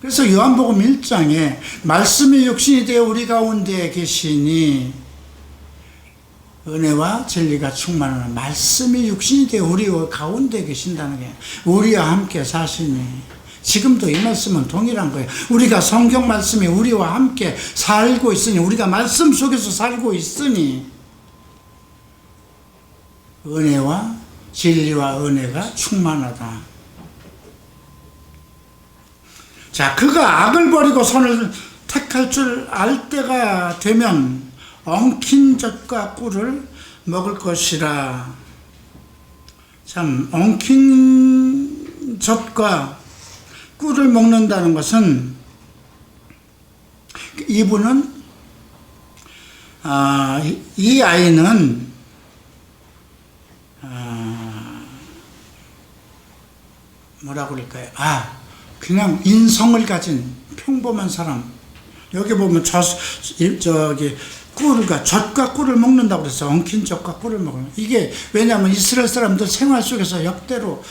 그래서 요한복음 1장에 말씀이 육신이 되어 우리 가운데 계시니, 은혜와 진리가 충만하는 말씀이 육신이 되어 우리 가운데 계신다는 게, 우리와 함께 사시니, 지금도 이 말씀은 동일한 거예요. 우리가 성경 말씀이 우리와 함께 살고 있으니, 우리가 말씀 속에서 살고 있으니 은혜와 진리와 은혜가 충만하다. 자, 그가 악을 버리고 선을 택할 줄 알 때가 되면 엉킨 젖과 꿀을 먹을 것이라. 참, 엉킨 젖과 꿀을 먹는다는 것은, 이분은, 이 아이는 뭐라고 그럴까요? 그냥 인성을 가진 평범한 사람. 여기 보면 젖과 꿀을 먹는다고 그랬어요. 엉킨 젖과 꿀을 먹는. 이게 왜냐하면 이스라엘 사람들 생활 속에서 역대로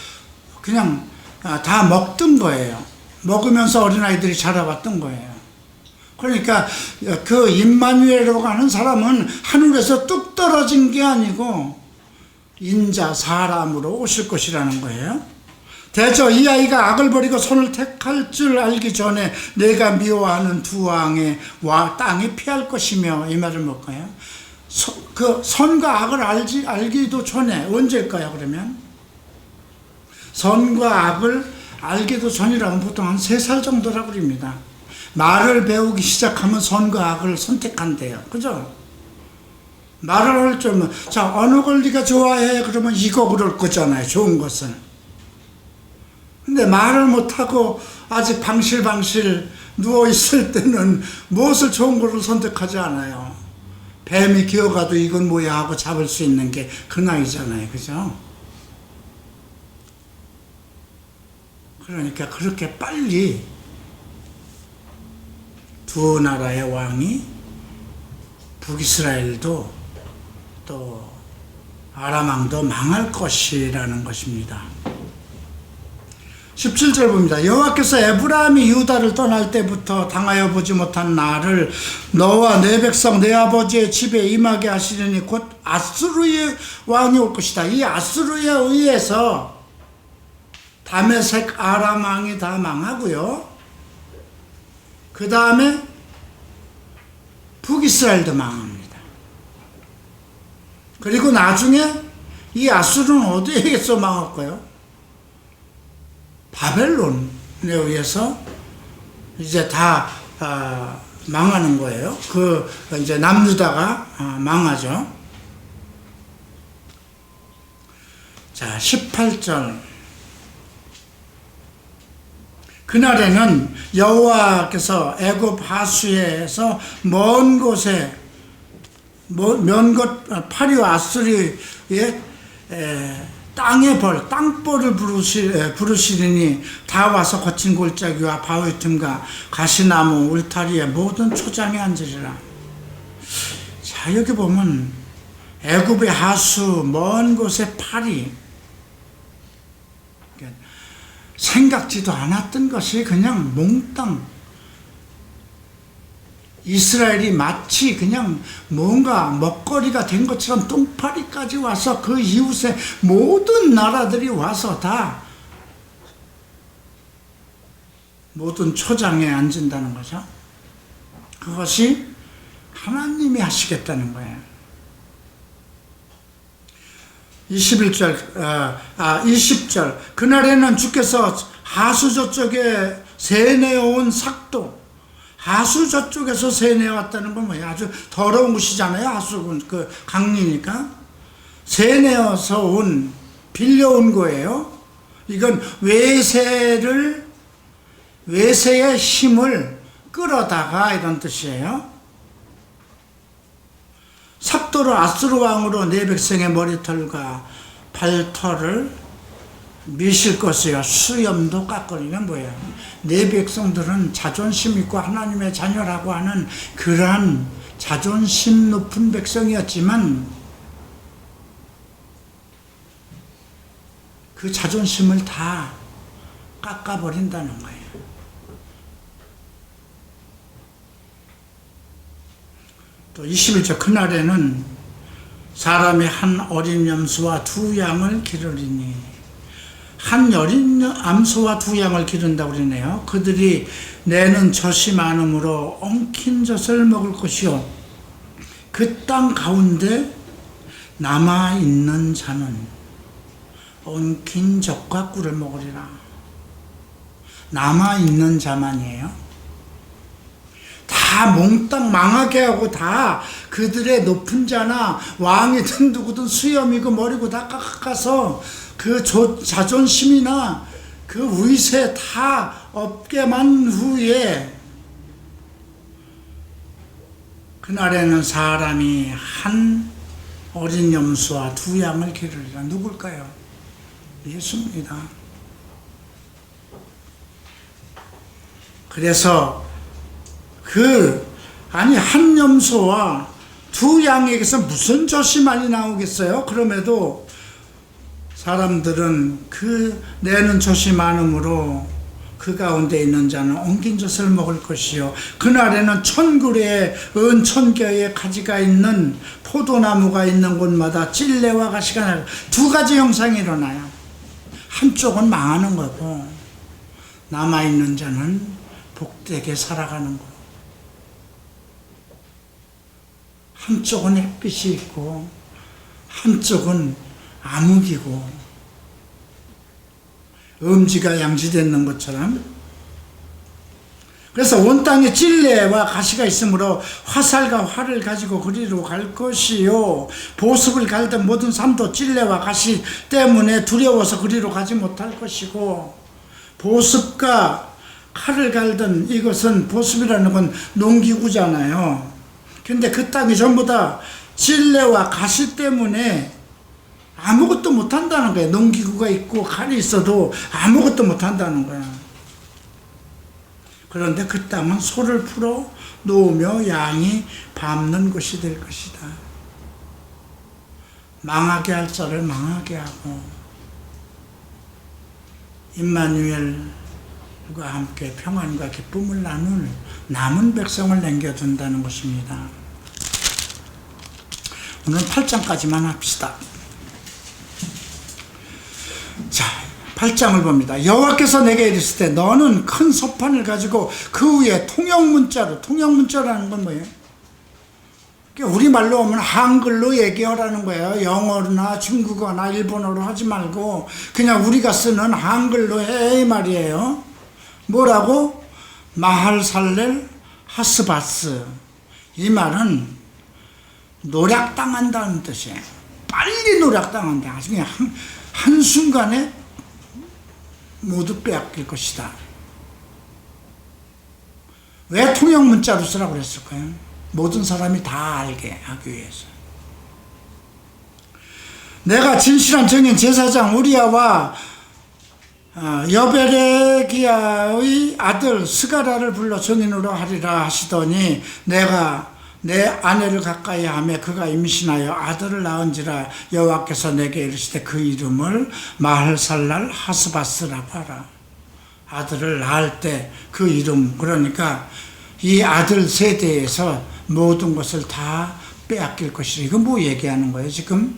그냥 다 먹던 거예요. 먹으면서 어린아이들이 자라왔던 거예요. 그러니까 그 임마누엘이라고 하는 사람은 하늘에서 뚝 떨어진 게 아니고 인자 사람으로 오실 것이라는 거예요. 대저 이 아이가 악을 버리고 선을 택할 줄 알기 전에 내가 미워하는 두 왕의 땅에 피할 것이며, 이 말은 뭘까요? 그 선과 악을 알기도 전에, 언제일까요? 그러면 선과 악을 알기도 전이라면 보통 한 3살 정도라고 그럽니다. 말을 배우기 시작하면 선과 악을 선택한대요. 그죠? 말을 할 줄은, 자, 어느 걸 네가 좋아해? 그러면 이거 그럴 거잖아요. 좋은 것은. 근데 말을 못하고 아직 방실방실 누워있을 때는 무엇을 좋은 것을 선택하지 않아요. 뱀이 기어가도 이건 뭐야 하고 잡을 수 있는 게 그 나이잖아요. 그죠? 그러니까 그렇게 빨리 두 나라의 왕이, 북이스라엘도 또 아람 왕도 망할 것이라는 것입니다. 17절 봅니다. 여호와께서 에브라임이 유다를 떠날 때부터 당하여 보지 못한 나를 너와 내 백성 내 아버지의 집에 임하게 하시려니 곧 아수르의 왕이 올 것이다. 이 아수르에 의해서 다메섹 아람 왕이 다 망하고요. 그 다음에 북이스라엘도 망합니다. 그리고 나중에 이 아수르는 어디에서 망할까요? 바벨론에 의해서 이제 다 망하는 거예요. 이제 남유다가 망하죠. 자, 18절. 그날에는 여호와께서 애굽 하수에서 먼 곳에 파리와 아수리의 땅벌을 부르시리니 다 와서 거친 골짜기와 바위 틈과 가시나무 울타리에 모든 초장에 앉으리라. 자, 여기 보면 애굽의 하수, 먼 곳의 파리, 생각지도 않았던 것이 그냥 몽땅 이스라엘이 마치 그냥 뭔가 먹거리가 된 것처럼 똥파리까지 와서 그 이웃의 모든 나라들이 와서 다 모든 초장에 앉는다는 거죠. 그것이 하나님이 하시겠다는 거예요. 20절 그날에는 주께서 하수 저쪽에 새내어온 삭도, 하수 저쪽에서 새내어왔다는 건 뭐예요? 아주 더러운 곳이잖아요. 하수는 그 강리니까 새내어서 온, 빌려온 거예요. 이건 외세의 힘을 끌어다가 이런 뜻이에요. 삭도로 아수르 왕으로 내 백성의 머리털과 발털을 미실 것이요 수염도 깎으리가 뭐예요? 내 백성들은 자존심 있고 하나님의 자녀라고 하는 그러한 자존심 높은 백성이었지만 그 자존심을 다 깎아버린다는 거예요. 또 21절 그날에는 사람이 한 어린 염소와 두 양을 기르리니, 한 어린 암소와 두 양을 기른다고 그러네요. 그들이 내는 젖이 많으므로 엉킨 젖을 먹을 것이요 그 땅 가운데 남아있는 자는 엉킨 젖과 꿀을 먹으리라. 남아있는 자만이에요. 다 몽땅 망하게 하고 다 그들의 높은 자나 왕이든 누구든 수염이고 머리고 다 깎아서 그 자존심이나 그 위세 다 없게만 후에 그날에는 사람이 한 어린 염소와 두 양을 기르리라. 누굴까요? 예수입니다. 그래서 한 염소와 두 양에게서 무슨 젖이 많이 나오겠어요? 그럼에도 사람들은 그 내는 젖이 많으므로 그 가운데 있는 자는 엉킨 젖을 먹을 것이요 그날에는 1000그루의 은천겨의 가지가 있는 포도나무가 있는 곳마다 찔레와 가시가 나요. 두 가지 형상이 일어나요. 한쪽은 망하는 거고 남아있는 자는 복되게 살아가는 거. 한쪽은 햇빛이 있고 한쪽은 암흑이고 음지가 양지되는 것처럼. 그래서 온 땅에 찔레와 가시가 있으므로 화살과 활을 가지고 그리로 갈 것이요 보습을 갈던 모든 산도 찔레와 가시 때문에 두려워서 그리로 가지 못할 것이고, 보습과 칼을 갈던 이것은, 보습이라는 건 농기구잖아요. 근데 그 땅이 전부 다 찔레와 가시 때문에 아무것도 못한다는 거예요. 농기구가 있고 칼이 있어도 아무것도 못한다는 거야. 그런데 그 땅은 소를 풀어 놓으며 양이 밟는 곳이 될 것이다. 망하게 할 자를 망하게 하고 임마누엘과 함께 평안과 기쁨을 나눌 남은 백성을 남겨둔다는 것입니다. 오늘 8장까지만 합시다. 자, 8장을 봅니다. 여호와께서 내게 이르실 때 너는 큰 소판을 가지고 그 위에 통역문자라는 건 뭐예요? 우리말로 하면 한글로 얘기하라는 거예요. 영어나 중국어나 일본어로 하지 말고 그냥 우리가 쓰는 한글로 해, 이 말이에요. 뭐라고? 마할살렐 하스바스. 이 말은 노략당한다는 뜻이에요. 빨리 노략당한다. 나중에 한순간에 모두 빼앗길 것이다. 왜 통역문자로 쓰라고 그랬을까요? 모든 사람이 다 알게 하기 위해서. 내가 진실한 정인 제사장 우리야와 여베레기야의 아들 스가랴를 불러 정인으로 하리라 하시더니 내가 내 아내를 가까이 하며 그가 임신하여 아들을 낳은지라 여호와께서 내게 이르시되 그 이름을 마할살랄 하스바스라고 하라. 아들을 낳을 때 그 이름, 그러니까 이 아들 세대에서 모든 것을 다 빼앗길 것이라. 이건 뭐 얘기하는 거예요 지금?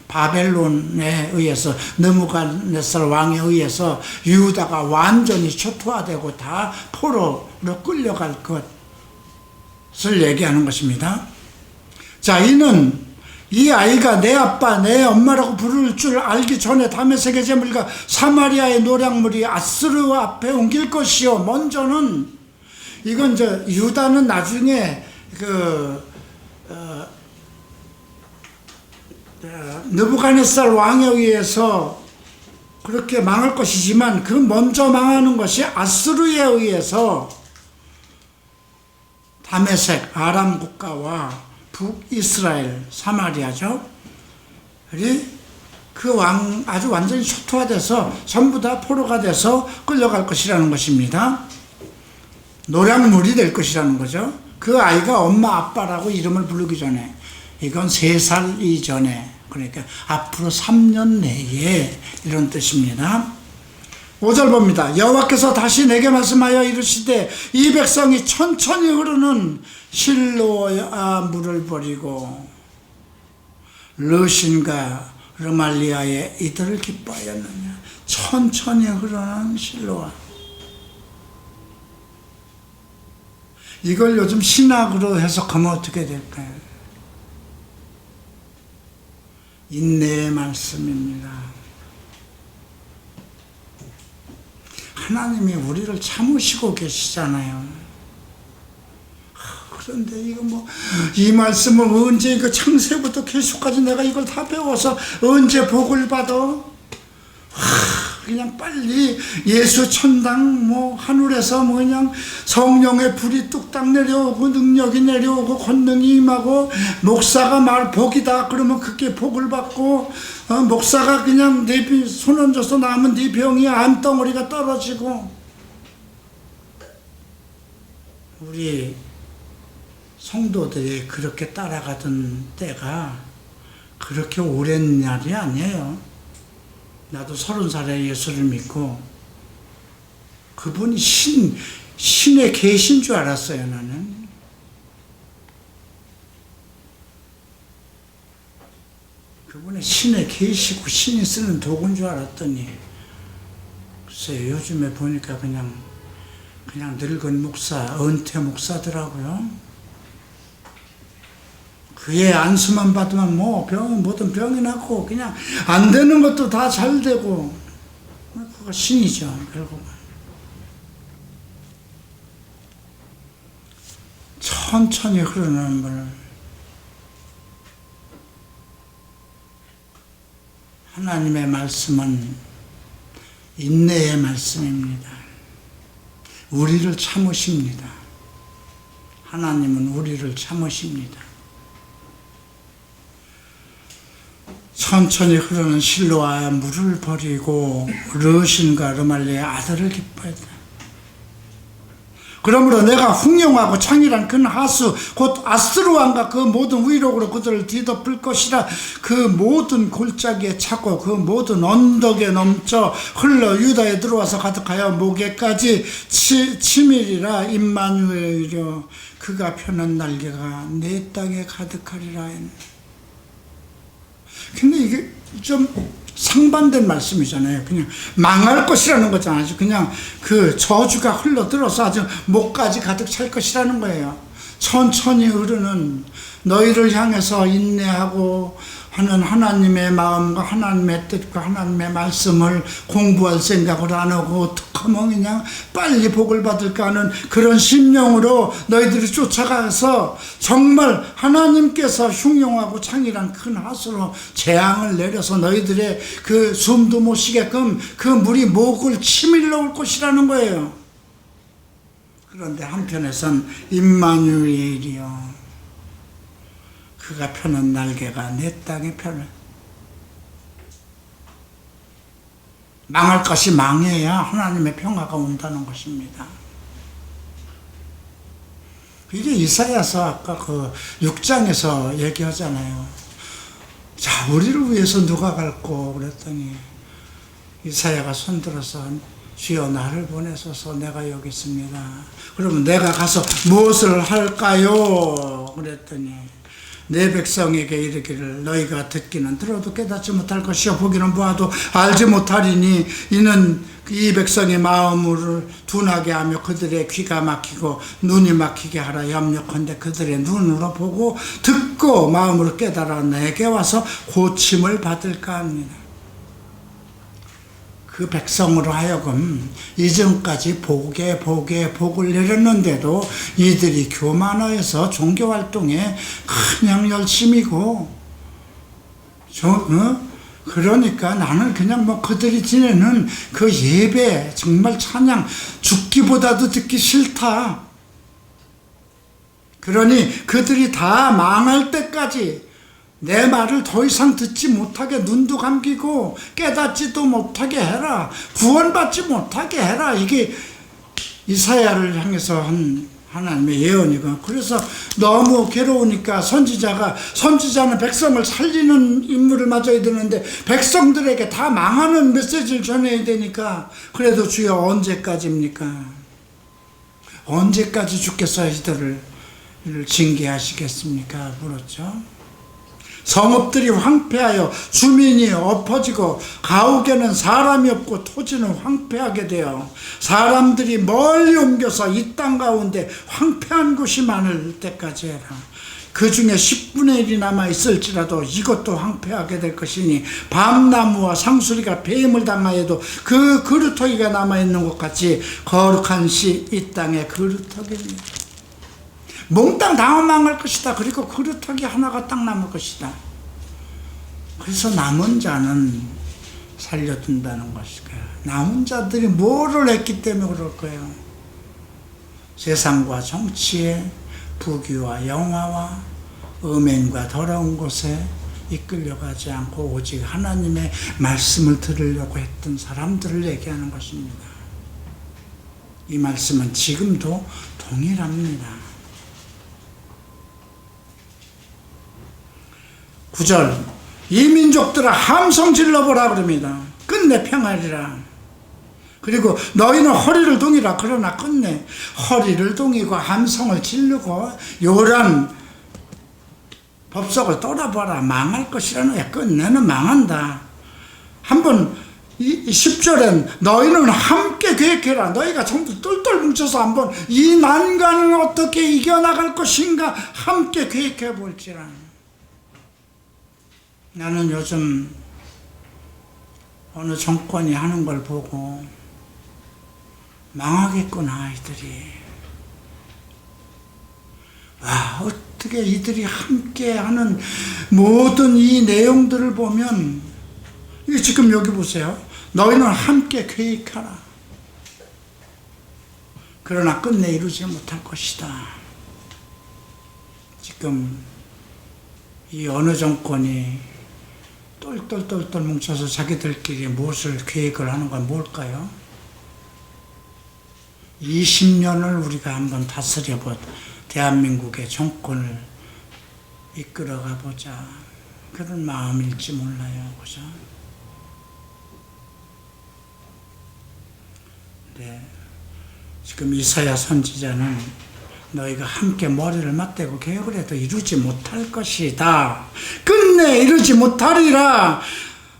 바벨론에 의해서, 느부갓네살 왕에 의해서 유다가 완전히 초토화되고 다 포로로 끌려갈 것을 얘기하는 것입니다. 자, 이는 이 아이가 내 아빠 내 엄마라고 부를 줄 알기 전에 다메섹의 제물과 사마리아의 노략물이 아스르 앞에 옮길 것이요. 먼저는 이건 유다는 나중에 느부갓네살 왕에 의해서 그렇게 망할 것이지만, 그 먼저 망하는 것이 아스르에 의해서 다메섹 아람 국가와 북이스라엘 사마리아죠. 그 왕 아주 완전히 초토화돼서 전부 다 포로가 돼서 끌려갈 것이라는 것입니다. 노략물이 될 것이라는 거죠. 그 아이가 엄마 아빠라고 이름을 부르기 전에, 이건 3살 이전에, 그러니까 앞으로 3년 내에, 이런 뜻입니다. 5절 봅니다. 여호와께서 다시 내게 말씀하여 이르시되 이 백성이 천천히 흐르는 실로아 물을 버리고 르신과 르말리아의 이들을 기뻐하였느냐. 천천히 흐르는 실로아. 이걸 요즘 신학으로 해석하면 어떻게 될까요? 인내의 말씀입니다. 하나님이 우리를 참으시고 계시잖아요. 그런데 이거 이 말씀을 언제, 창세부터 계속까지 내가 이걸 다 배워서 언제 복을 받아? 그냥 빨리 예수 천당 하늘에서 그냥 성령의 불이 뚝딱 내려오고 능력이 내려오고 권능이 임하고, 목사가 복이다 그러면 그게 복을 받고, 목사가 그냥 손 얹어서 나면 네 병이 암덩어리가 떨어지고. 우리 성도들이 그렇게 따라가던 때가 그렇게 오랜 날이 아니에요. 나도 30살에 예수를 믿고 그분이 신에 계신 줄 알았어요. 나는 그분의 신에 계시고 신이 쓰는 도구인 줄 알았더니, 글쎄요, 요즘에 보니까 그냥 늙은 목사, 은퇴 목사더라고요. 그의 안수만 받으면 모든 병이 낫고, 그냥 안 되는 것도 다 잘 되고, 그거 신이죠, 결국은. 천천히 흐르는 물. 하나님의 말씀은 인내의 말씀입니다. 우리를 참으십니다. 하나님은 우리를 참으십니다. 천천히 흐르는 실로아 물을 버리고 르신과 르말리의 아들을 기뻐했다. 그러므로 내가 흥룡하고 창이란 큰 하수 곧 아스르 왕과 그 모든 위력으로 그들을 뒤덮을 것이라. 그 모든 골짜기에 차고 그 모든 언덕에 넘쳐 흘러 유다에 들어와서 가득하여 목에까지 치밀이라. 임마누엘이여 그가 펴는 날개가 내 땅에 가득하리라. 근데 이게 좀 상반된 말씀이잖아요. 그냥 망할 것이라는 거잖아요. 그냥 그 저주가 흘러들어서 아주 목까지 가득 찰 것이라는 거예요. 천천히 흐르는, 너희를 향해서 인내하고 하는 하나님의 마음과 하나님의 뜻과 하나님의 말씀을 공부할 생각을 안 하고 어떻게 하면 그냥 빨리 복을 받을까 하는 그런 심령으로 너희들이 쫓아가서 정말 하나님께서 흉용하고 창이란 큰 하수로 재앙을 내려서 너희들의 그 숨도 못 쉬게끔 그 물이 목을 치밀러 올 것이라는 거예요. 그런데 한편에선 임마누엘이요 그가 펴는 날개가 내 땅에 펴는, 망할 것이 망해야 하나님의 평화가 온다는 것입니다. 이게 이사야서 아까 그 6장에서 얘기하잖아요. 자, 우리를 위해서 누가 갈고 그랬더니 이사야가 손들어서 주여 나를 보내소서 내가 여기 있습니다. 그러면 내가 가서 무엇을 할까요? 그랬더니 내 백성에게 이르기를 너희가 듣기는 들어도 깨닫지 못할 것이요 보기는 보아도 알지 못하리니 이는 이 백성의 마음을 둔하게 하며 그들의 귀가 막히고 눈이 막히게 하라. 염려컨대 그들의 눈으로 보고 듣고 마음으로 깨달아 내게 와서 고침을 받을까 합니다. 그 백성으로 하여금 이전까지 복을 내렸는데도 이들이 교만해서 종교활동에 그냥 열심이고 그러니까 나는 그냥 그들이 지내는 그 예배 정말 찬양 죽기보다도 듣기 싫다. 그러니 그들이 다 망할 때까지 내 말을 더 이상 듣지 못하게 눈도 감기고 깨닫지도 못하게 해라. 구원받지 못하게 해라. 이게 이사야를 향해서 한 하나님의 예언이고, 그래서 너무 괴로우니까 선지자는 백성을 살리는 임무를 맡아야 되는데 백성들에게 다 망하는 메시지를 전해야 되니까 그래도 주여 언제까지입니까? 언제까지 주께서 이들을 징계하시겠습니까? 물었죠. 성읍들이 황폐하여 주민이 엎어지고 가옥에는 사람이 없고 토지는 황폐하게 되어 사람들이 멀리 옮겨서 이 땅 가운데 황폐한 곳이 많을 때까지 해라. 그 중에 10분의 1이 남아있을지라도 이것도 황폐하게 될 것이니 밤나무와 상수리가 폐임을 당하여도 그 그루터기가 남아있는 것 같이 거룩한 시 이 땅의 그루터기입니다. 몽땅 다 망할 것이다. 그리고 그루터기 하나가 딱 남을 것이다. 그래서 남은 자는 살려둔다는 것일까요? 남은 자들이 뭐를 했기 때문에 그럴 거예요. 세상과 정치에 부귀와 영화와 음행과 더러운 곳에 이끌려가지 않고 오직 하나님의 말씀을 들으려고 했던 사람들을 얘기하는 것입니다. 이 말씀은 지금도 동일합니다. 9절 이 민족들아 함성 질러보라 그럽니다. 끝내 평하리라. 그리고 너희는 허리를 동이라. 그러나 끝내 허리를 동이고 함성을 지르고 요란 법석을 떨어봐라. 망할 것이라는 거야. 끝내는 망한다. 한번 10절엔 너희는 함께 계획해라. 너희가 전부 똘똘 뭉쳐서 한번 이 난관을 어떻게 이겨나갈 것인가 함께 계획해 볼지라. 나는 요즘 어느 정권이 하는 걸 보고 망하겠구나 이들이. 와, 어떻게 이들이 함께 하는 모든 이 내용들을 보면 이게 지금 여기 보세요. 너희는 함께 계획하라. 그러나 끝내 이루지 못할 것이다. 지금 이 어느 정권이 똘똘똘똘 뭉쳐서 자기들끼리 무엇을 계획을 하는 건 뭘까요? 20년을 우리가 한번 다스려본 대한민국의 정권을 이끌어가 보자. 그런 마음일지 몰라요. 그죠? 네. 지금 이사야 선지자는 너희가 함께 머리를 맞대고 계획을 해도 이루지 못할 것이다. 끝내 이루지 못하리라.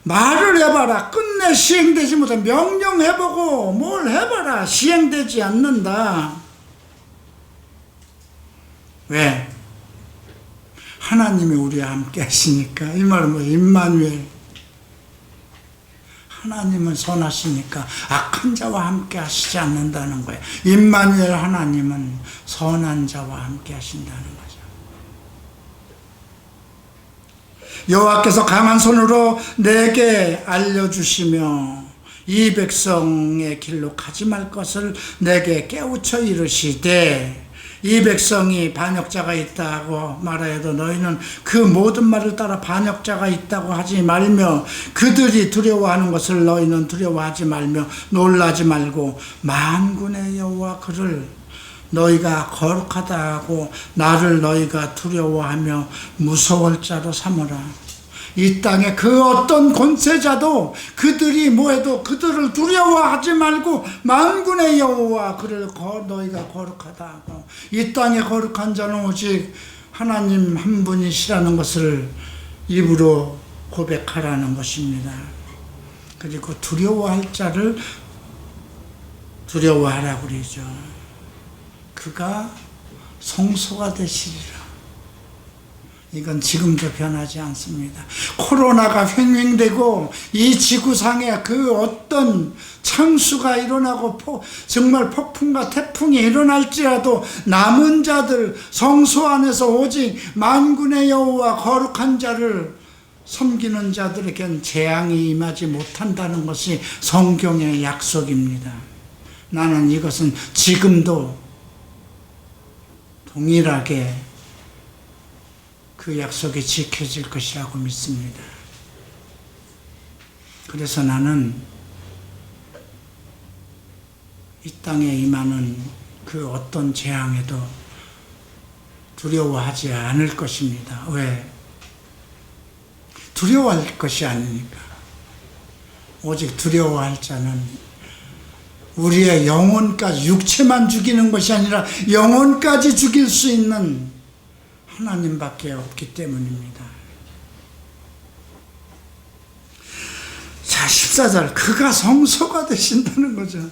말을 해봐라. 끝내 시행되지 못해. 명령해보고 뭘 해봐라. 시행되지 않는다. 왜? 하나님이 우리와 함께 하시니까. 이 말은 뭐 임마누엘. 하나님은 선하시니까 악한 자와 함께 하시지 않는다는 거예요. 임마누엘 하나님은 선한 자와 함께 하신다는 거죠. 여호와께서 강한 손으로 내게 알려주시며 이 백성의 길로 가지 말 것을 내게 깨우쳐 이르시되 이 백성이 반역자가 있다고 말하여도 너희는 그 모든 말을 따라 반역자가 있다고 하지 말며 그들이 두려워하는 것을 너희는 두려워하지 말며 놀라지 말고 만군의 여호와 그를 너희가 거룩하다 하고 나를 너희가 두려워하며 무서울 자로 삼으라. 이 땅에 그 어떤 권세자도 그들이 뭐해도 그들을 두려워하지 말고 만군의 여호와 그를 너희가 거룩하다 하고, 이 땅에 거룩한 자는 오직 하나님 한 분이시라는 것을 입으로 고백하라는 것입니다. 그리고 두려워할 자를 두려워하라고 그러죠. 그가 성소가 되시리라. 이건 지금도 변하지 않습니다. 코로나가 횡행되고 이 지구상에 그 어떤 창수가 일어나고 정말 폭풍과 태풍이 일어날지라도 남은 자들, 성소 안에서 오직 만군의 여호와 거룩한 자를 섬기는 자들에겐 재앙이 임하지 못한다는 것이 성경의 약속입니다. 나는 이것은 지금도 동일하게 그 약속이 지켜질 것이라고 믿습니다. 그래서 나는 이 땅에 임하는 그 어떤 재앙에도 두려워하지 않을 것입니다. 왜? 두려워할 것이 아니니까. 오직 두려워할 자는 우리의 영혼까지, 육체만 죽이는 것이 아니라 영혼까지 죽일 수 있는 하나님밖에 없기 때문입니다. 자, 14절, 그가 성소가 되신다는 거죠.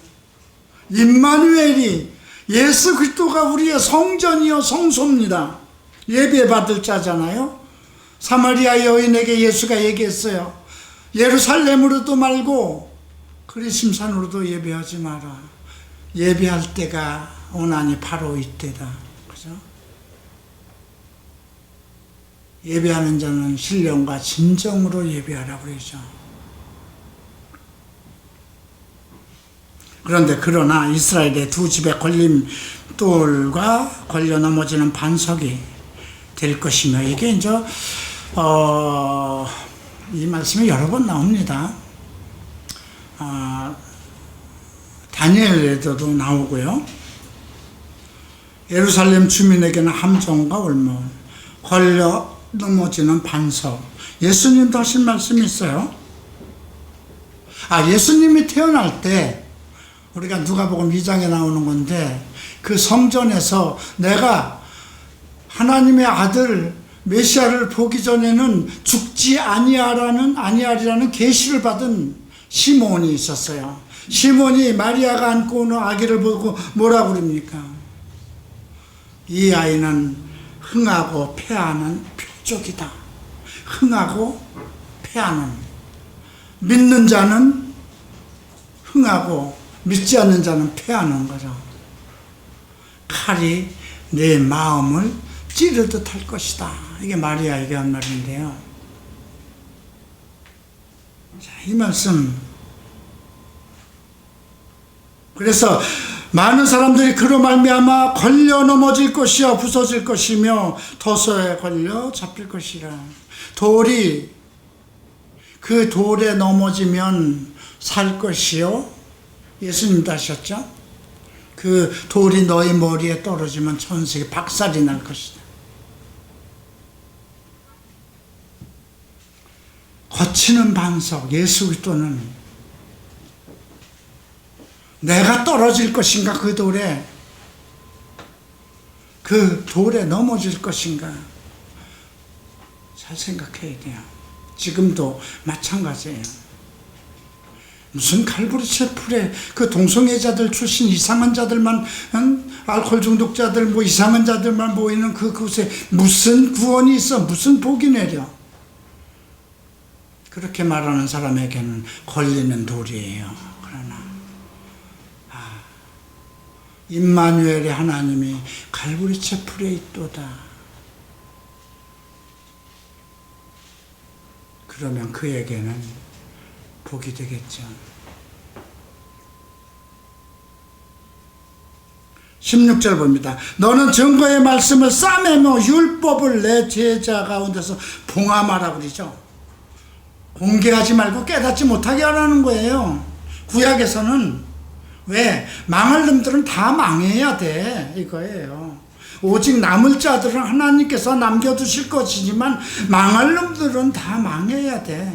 임마누엘이, 예수 그리스도가 우리의 성전이요 성소입니다. 예배 받을 자잖아요. 사마리아 여인에게 예수가 얘기했어요. 예루살렘으로도 말고 그리심산으로도 예배하지 마라. 예배할 때가 오나니 바로 이때다. 그죠? 예배하는 자는 신령과 진정으로 예배하라고 그러죠. 그러나 이스라엘의 두 집의 걸림돌과 걸려 넘어지는 반석이 될 것이며, 이게 이제 이 말씀이 여러 번 나옵니다. 다니엘에도 나오고요. 예루살렘 주민에게는 함정과 올무, 걸려 넘어지는 반석. 예수님도 하신 말씀이 있어요. 예수님이 태어날 때, 우리가 누가복음 2장에 나오는 건데, 그 성전에서 내가 하나님의 아들 메시아를 보기 전에는 죽지 아니하리라는 계시를 받은 시몬이 있었어요. 시몬이 마리아가 안고 오는 아기를 보고 뭐라고 그럽니까? 이 아이는 흥하고 패하는 표적이다. 흥하고 패하는, 믿는 자는 흥하고 믿지 않는 자는 패하는 거죠. 칼이 내 마음을 찌르듯 할 것이다. 이게 마리아에게 한 말인데요. 자, 이 말씀, 그래서 많은 사람들이 그로 말미암아 걸려 넘어질 것이요 부서질 것이며 도서에 걸려 잡힐 것이라. 돌이 그 돌에 넘어지면 살 것이요, 예수님도 하셨죠. 그 돌이 너희 머리에 떨어지면 천색이 박살이 날 것이다. 거치는 반석, 예수 그리스도는 내가 떨어질 것인가, 그 돌에 넘어질 것인가, 잘 생각해야 돼요. 지금도 마찬가지예요. 무슨 칼부르체 풀에 그 동성애자들 출신 이상한 자들만, 알코올 중독자들, 뭐 이상한 자들만 모이는 그곳에 무슨 구원이 있어, 무슨 복이 내려. 그렇게 말하는 사람에게는 걸리는 돌이에요. 그러나 임마누엘의 하나님이 갈보리체 풀에 있도다. 그러면 그에게는 복이 되겠죠. 16절 봅니다. 너는 증거의 말씀을 싸매며 율법을 내 제자 가운데서 봉함하라고 그러죠. 공개하지 말고 깨닫지 못하게 하라는 거예요. 구약에서는 왜? 망할 놈들은 다 망해야 돼, 이거예요. 오직 남을 자들은 하나님께서 남겨두실 것이지만 망할 놈들은 다 망해야 돼.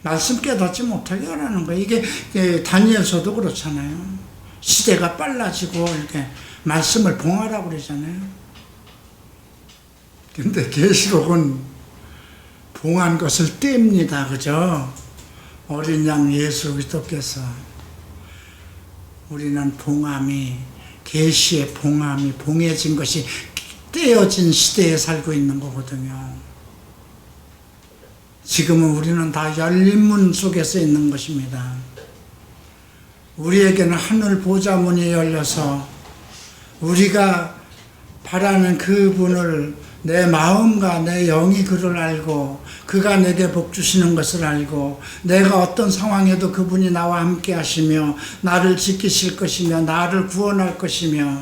말씀 깨닫지 못하게 하라는 거예요. 이게 다니엘서도 그렇잖아요. 시대가 빨라지고 이렇게 말씀을 봉하라고 그러잖아요. 근데 계시록은 봉한 것을 뗍니다. 그죠? 어린 양 예수 그리스도께서 우리는 봉함이 계시의 봉함이 봉해진 것이 떼어진 시대에 살고 있는 거거든요. 지금은 우리는 다 열린 문 속에서 있는 것입니다. 우리에게는 하늘 보좌문이 열려서 우리가 바라는 그분을 내 마음과 내 영이 그를 알고 그가 내게 복 주시는 것을 알고 내가 어떤 상황에도 그분이 나와 함께 하시며 나를 지키실 것이며 나를 구원할 것이며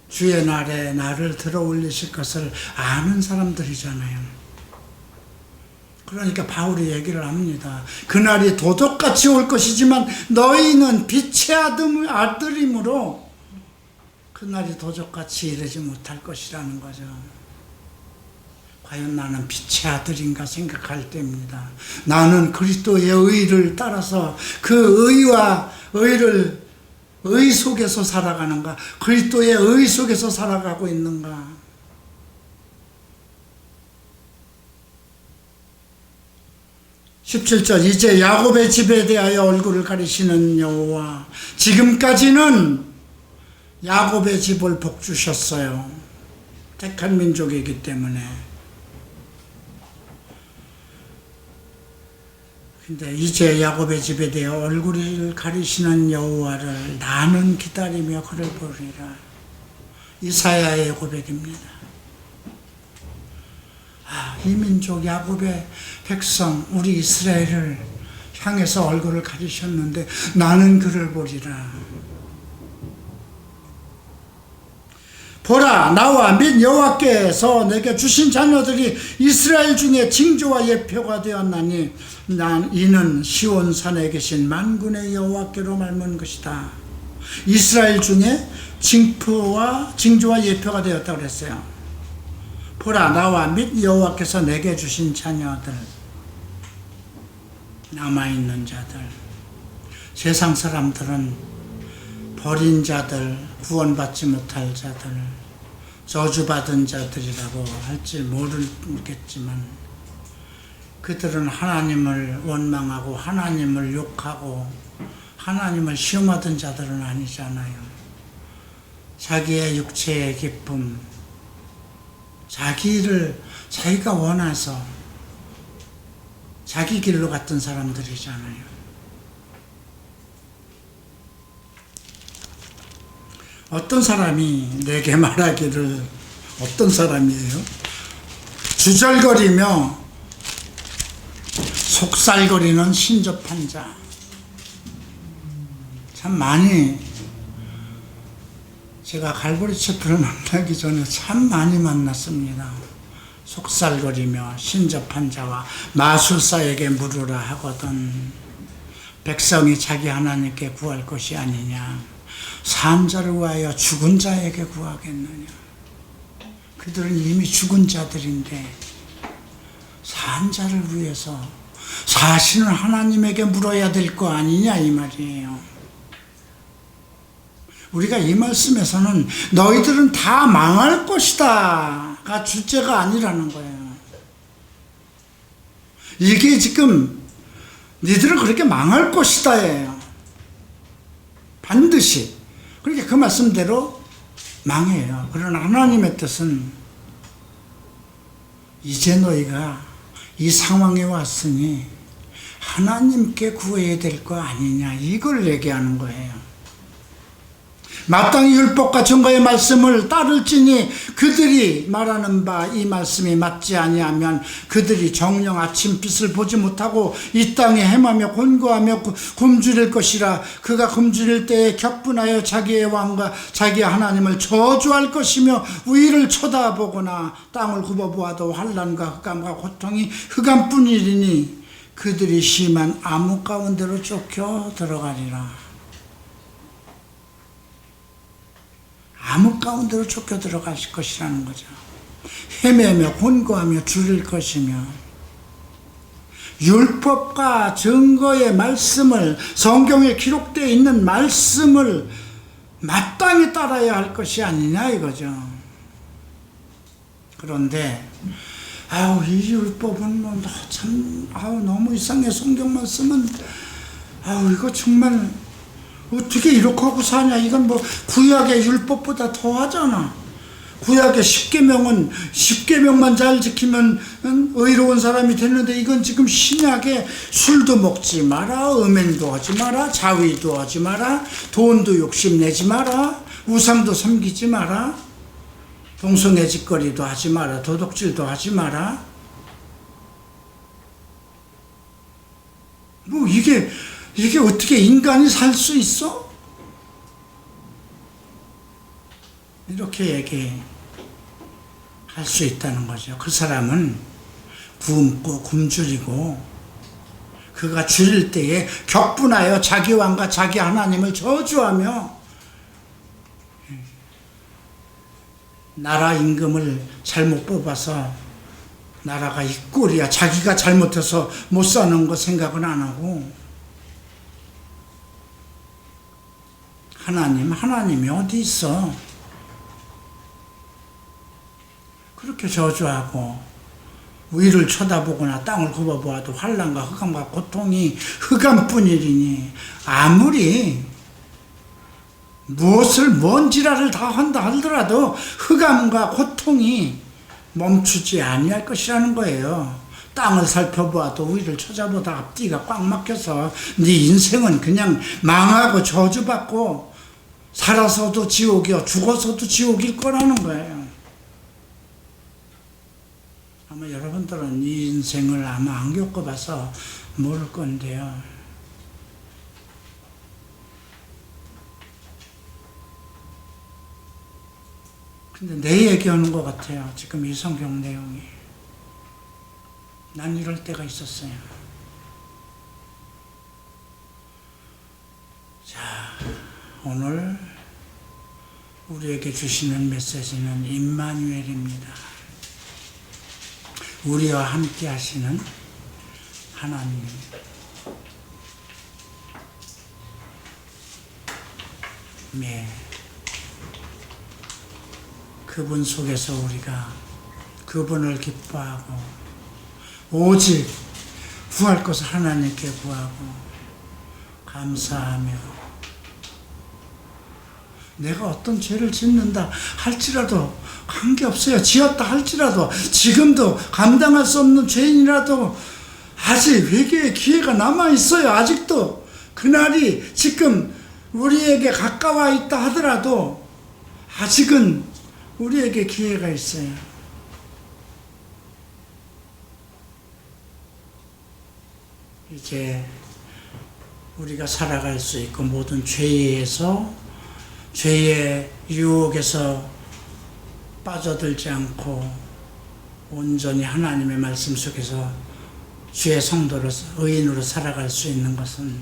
주의 날에 나를 들어 올리실 것을 아는 사람들이잖아요. 그러니까 바울이 얘기를 합니다. 그날이 도둑같이 올 것이지만 너희는 빛의 아들이므로 그날이 도적같이 이르지 못할 것이라는 거죠. 과연 나는 빛의 아들인가 생각할 때입니다. 나는 그리스도의 의를 따라서 그 의와 의 속에서 살아가는가? 그리스도의 의 속에서 살아가고 있는가? 17절 이제 야곱의 집에 대하여 얼굴을 가리시는 여호와 지금까지는 야곱의 집을 복주셨어요. 택한 민족이기 때문에. 근데 이제 야곱의 집에 대해 얼굴을 가리시는 여호와를 나는 기다리며 그를 보리라. 이사야의 고백입니다. 이 민족 야곱의 백성 우리 이스라엘을 향해서 얼굴을 가리셨는데 나는 그를 보리라. 보라 나와 및 여호와께서 내게 주신 자녀들이 이스라엘 중에 징조와 예표가 되었나니 이는 시온산에 계신 만군의 여호와께로 말문 것이다. 이스라엘 중에 징조와 예표가 되었다고 그랬어요. 보라 나와 및 여호와께서 내게 주신 자녀들 남아있는 자들 세상 사람들은 버린 자들 구원받지 못할 자들 저주받은 자들이라고 할지 모르겠지만 그들은 하나님을 원망하고 하나님을 욕하고 하나님을 시험하던 자들은 아니잖아요. 자기의 육체의 기쁨 자기가 원해서 자기 길로 갔던 사람들이잖아요. 어떤 사람이 내게 말하기를 어떤 사람이에요? 주절거리며 속살거리는 신접한 자. 참 많이 제가 갈보리 체프를 만나기 전에 참 많이 만났습니다. 속살거리며 신접한 자와 마술사에게 물으라 하거든 백성이 자기 하나님께 구할 것이 아니냐 산 자를 위하여 죽은 자에게 구하겠느냐. 그들은 이미 죽은 자들인데 산 자를 위해서 사실은 하나님에게 물어야 될 거 아니냐 이 말이에요. 우리가 이 말씀에서는 너희들은 다 망할 것이다 가 주제가 아니라는 거예요. 이게 지금 니들은 그렇게 망할 것이다 예요. 반드시. 그렇게 그 말씀대로 망해요. 그러나 하나님의 뜻은 이제 너희가 이 상황에 왔으니 하나님께 구해야 될 거 아니냐 이걸 얘기하는 거예요. 마땅히 율법과 증거의 말씀을 따를지니 그들이 말하는 바 이 말씀이 맞지 아니하면 그들이 정령 아침빛을 보지 못하고 이 땅에 헤매며 곤고하며 굶주릴 것이라. 그가 굶주릴 때에 격분하여 자기의 왕과 자기의 하나님을 저주할 것이며 위를 쳐다보거나 땅을 굽어보아도 환난과 흑암과 고통이 흑암뿐이리니 그들이 심한 암흑 가운데로 쫓겨 들어가리라. 암흑 가운데로 쫓겨 들어가실 것이라는 거죠. 헤매며 곤고하며 줄일 것이며, 율법과 증거의 말씀을, 성경에 기록되어 있는 말씀을 마땅히 따라야 할 것이 아니냐 이거죠. 그런데 이 율법은 너무 이상해. 성경만 쓰면 이거 정말 어떻게 이렇게 하고 사냐. 이건 뭐 구약의 율법보다 더하잖아. 구약의 10계명만 잘 지키면 의로운 사람이 됐는데, 이건 지금 신약에 술도 먹지 마라, 음행도 하지 마라, 자위도 하지 마라, 돈도 욕심내지 마라, 우상도 섬기지 마라, 동성애 짓거리도 하지 마라, 도둑질도 하지 마라. 뭐 이게 어떻게 인간이 살 수 있어? 이렇게 얘기할 수 있다는 거죠. 그 사람은 굶고 굶주리고, 그가 줄일 때에 격분하여 자기 왕과 자기 하나님을 저주하며 나라 임금을 잘못 뽑아서 나라가 이 꼴이야, 자기가 잘못해서 못 사는 거 생각은 안 하고, 하나님이 어디 있어? 그렇게 저주하고, 위를 쳐다보거나 땅을 굽어보아도 환난과 흑암과 고통이 흑암뿐이리니, 아무리 뭔 지랄을 다 한다 하더라도 흑암과 고통이 멈추지 아니할 것이라는 거예요. 땅을 살펴보아도 위를 쳐다보다 앞뒤가 꽉 막혀서 네 인생은 그냥 망하고 저주받고, 살아서도 지옥이요 죽어서도 지옥일 거라는 거예요. 아마 여러분들은 이 인생을 아마 안 겪어봐서 모를 건데요. 근데 내 얘기하는 것 같아요. 지금 이 성경 내용이. 난 이럴 때가 있었어요. 자, 오늘 우리에게 주시는 메시지는 임마누엘입니다. 우리와 함께 하시는 하나님. 네. 그분 속에서 우리가 그분을 기뻐하고, 오직 구할 것을 하나님께 구하고 감사하며, 내가 어떤 죄를 짓는다 할지라도 관계없어요. 지었다 할지라도, 지금도 감당할 수 없는 죄인이라도 아직 회개의 기회가 남아있어요. 아직도 그날이 지금 우리에게 가까워 있다 하더라도 아직은 우리에게 기회가 있어요. 이제 우리가 살아갈 수 있고, 모든 죄의 유혹에서 빠져들지 않고 온전히 하나님의 말씀 속에서 주의 성도로서 의인으로 살아갈 수 있는 것은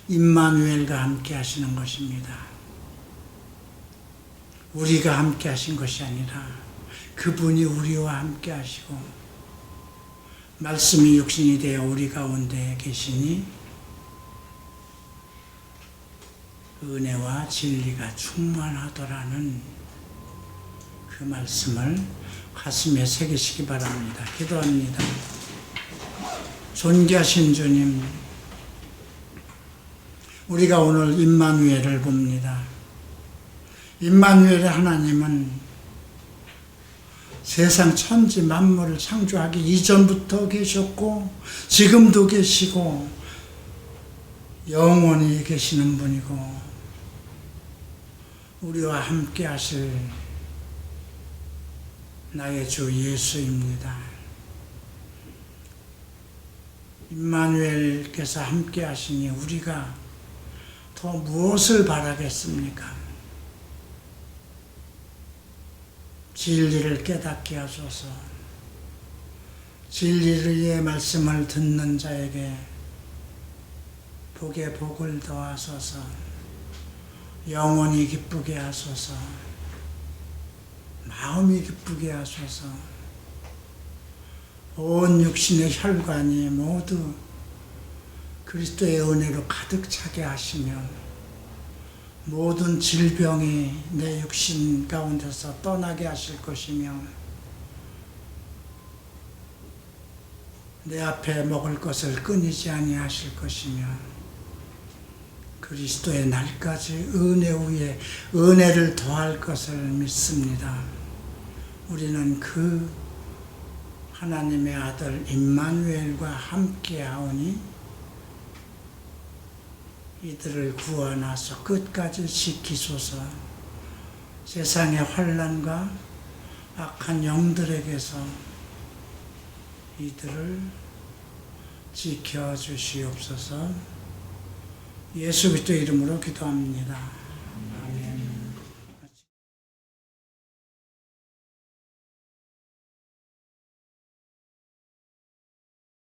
임마누엘과 함께 하시는 것입니다. 우리가 함께 하신 것이 아니라 그분이 우리와 함께 하시고, 말씀이 육신이 되어 우리 가운데 계시니 은혜와 진리가 충만하더라는 그 말씀을 가슴에 새기시기 바랍니다. 기도합니다. 존귀하신 주님, 우리가 오늘 임마누엘을 봅니다. 임마누엘의 하나님은 세상 천지 만물을 창조하기 이전부터 계셨고, 지금도 계시고, 영원히 계시는 분이고, 우리와 함께 하실 나의 주 예수입니다. 임마누엘께서 함께 하시니 우리가 더 무엇을 바라겠습니까? 진리를 깨닫게 하소서. 진리의 말씀을 듣는 자에게 복에 복을 더하소서. 영혼이 기쁘게 하소서. 마음이 기쁘게 하소서. 온 육신의 혈관이 모두 그리스도의 은혜로 가득 차게 하시며 모든 질병이 내 육신 가운데서 떠나게 하실 것이며 내 앞에 먹을 것을 끊이지 아니하실 것이며 그리스도의 날까지 은혜 위에 은혜를 더할 것을 믿습니다. 우리는 그 하나님의 아들 임마누엘과 함께하오니 이들을 구원하소 끝까지 지키소서. 세상의 환난과 악한 영들에게서 이들을 지켜주시옵소서. 예수 그리스도 이름으로 기도합니다.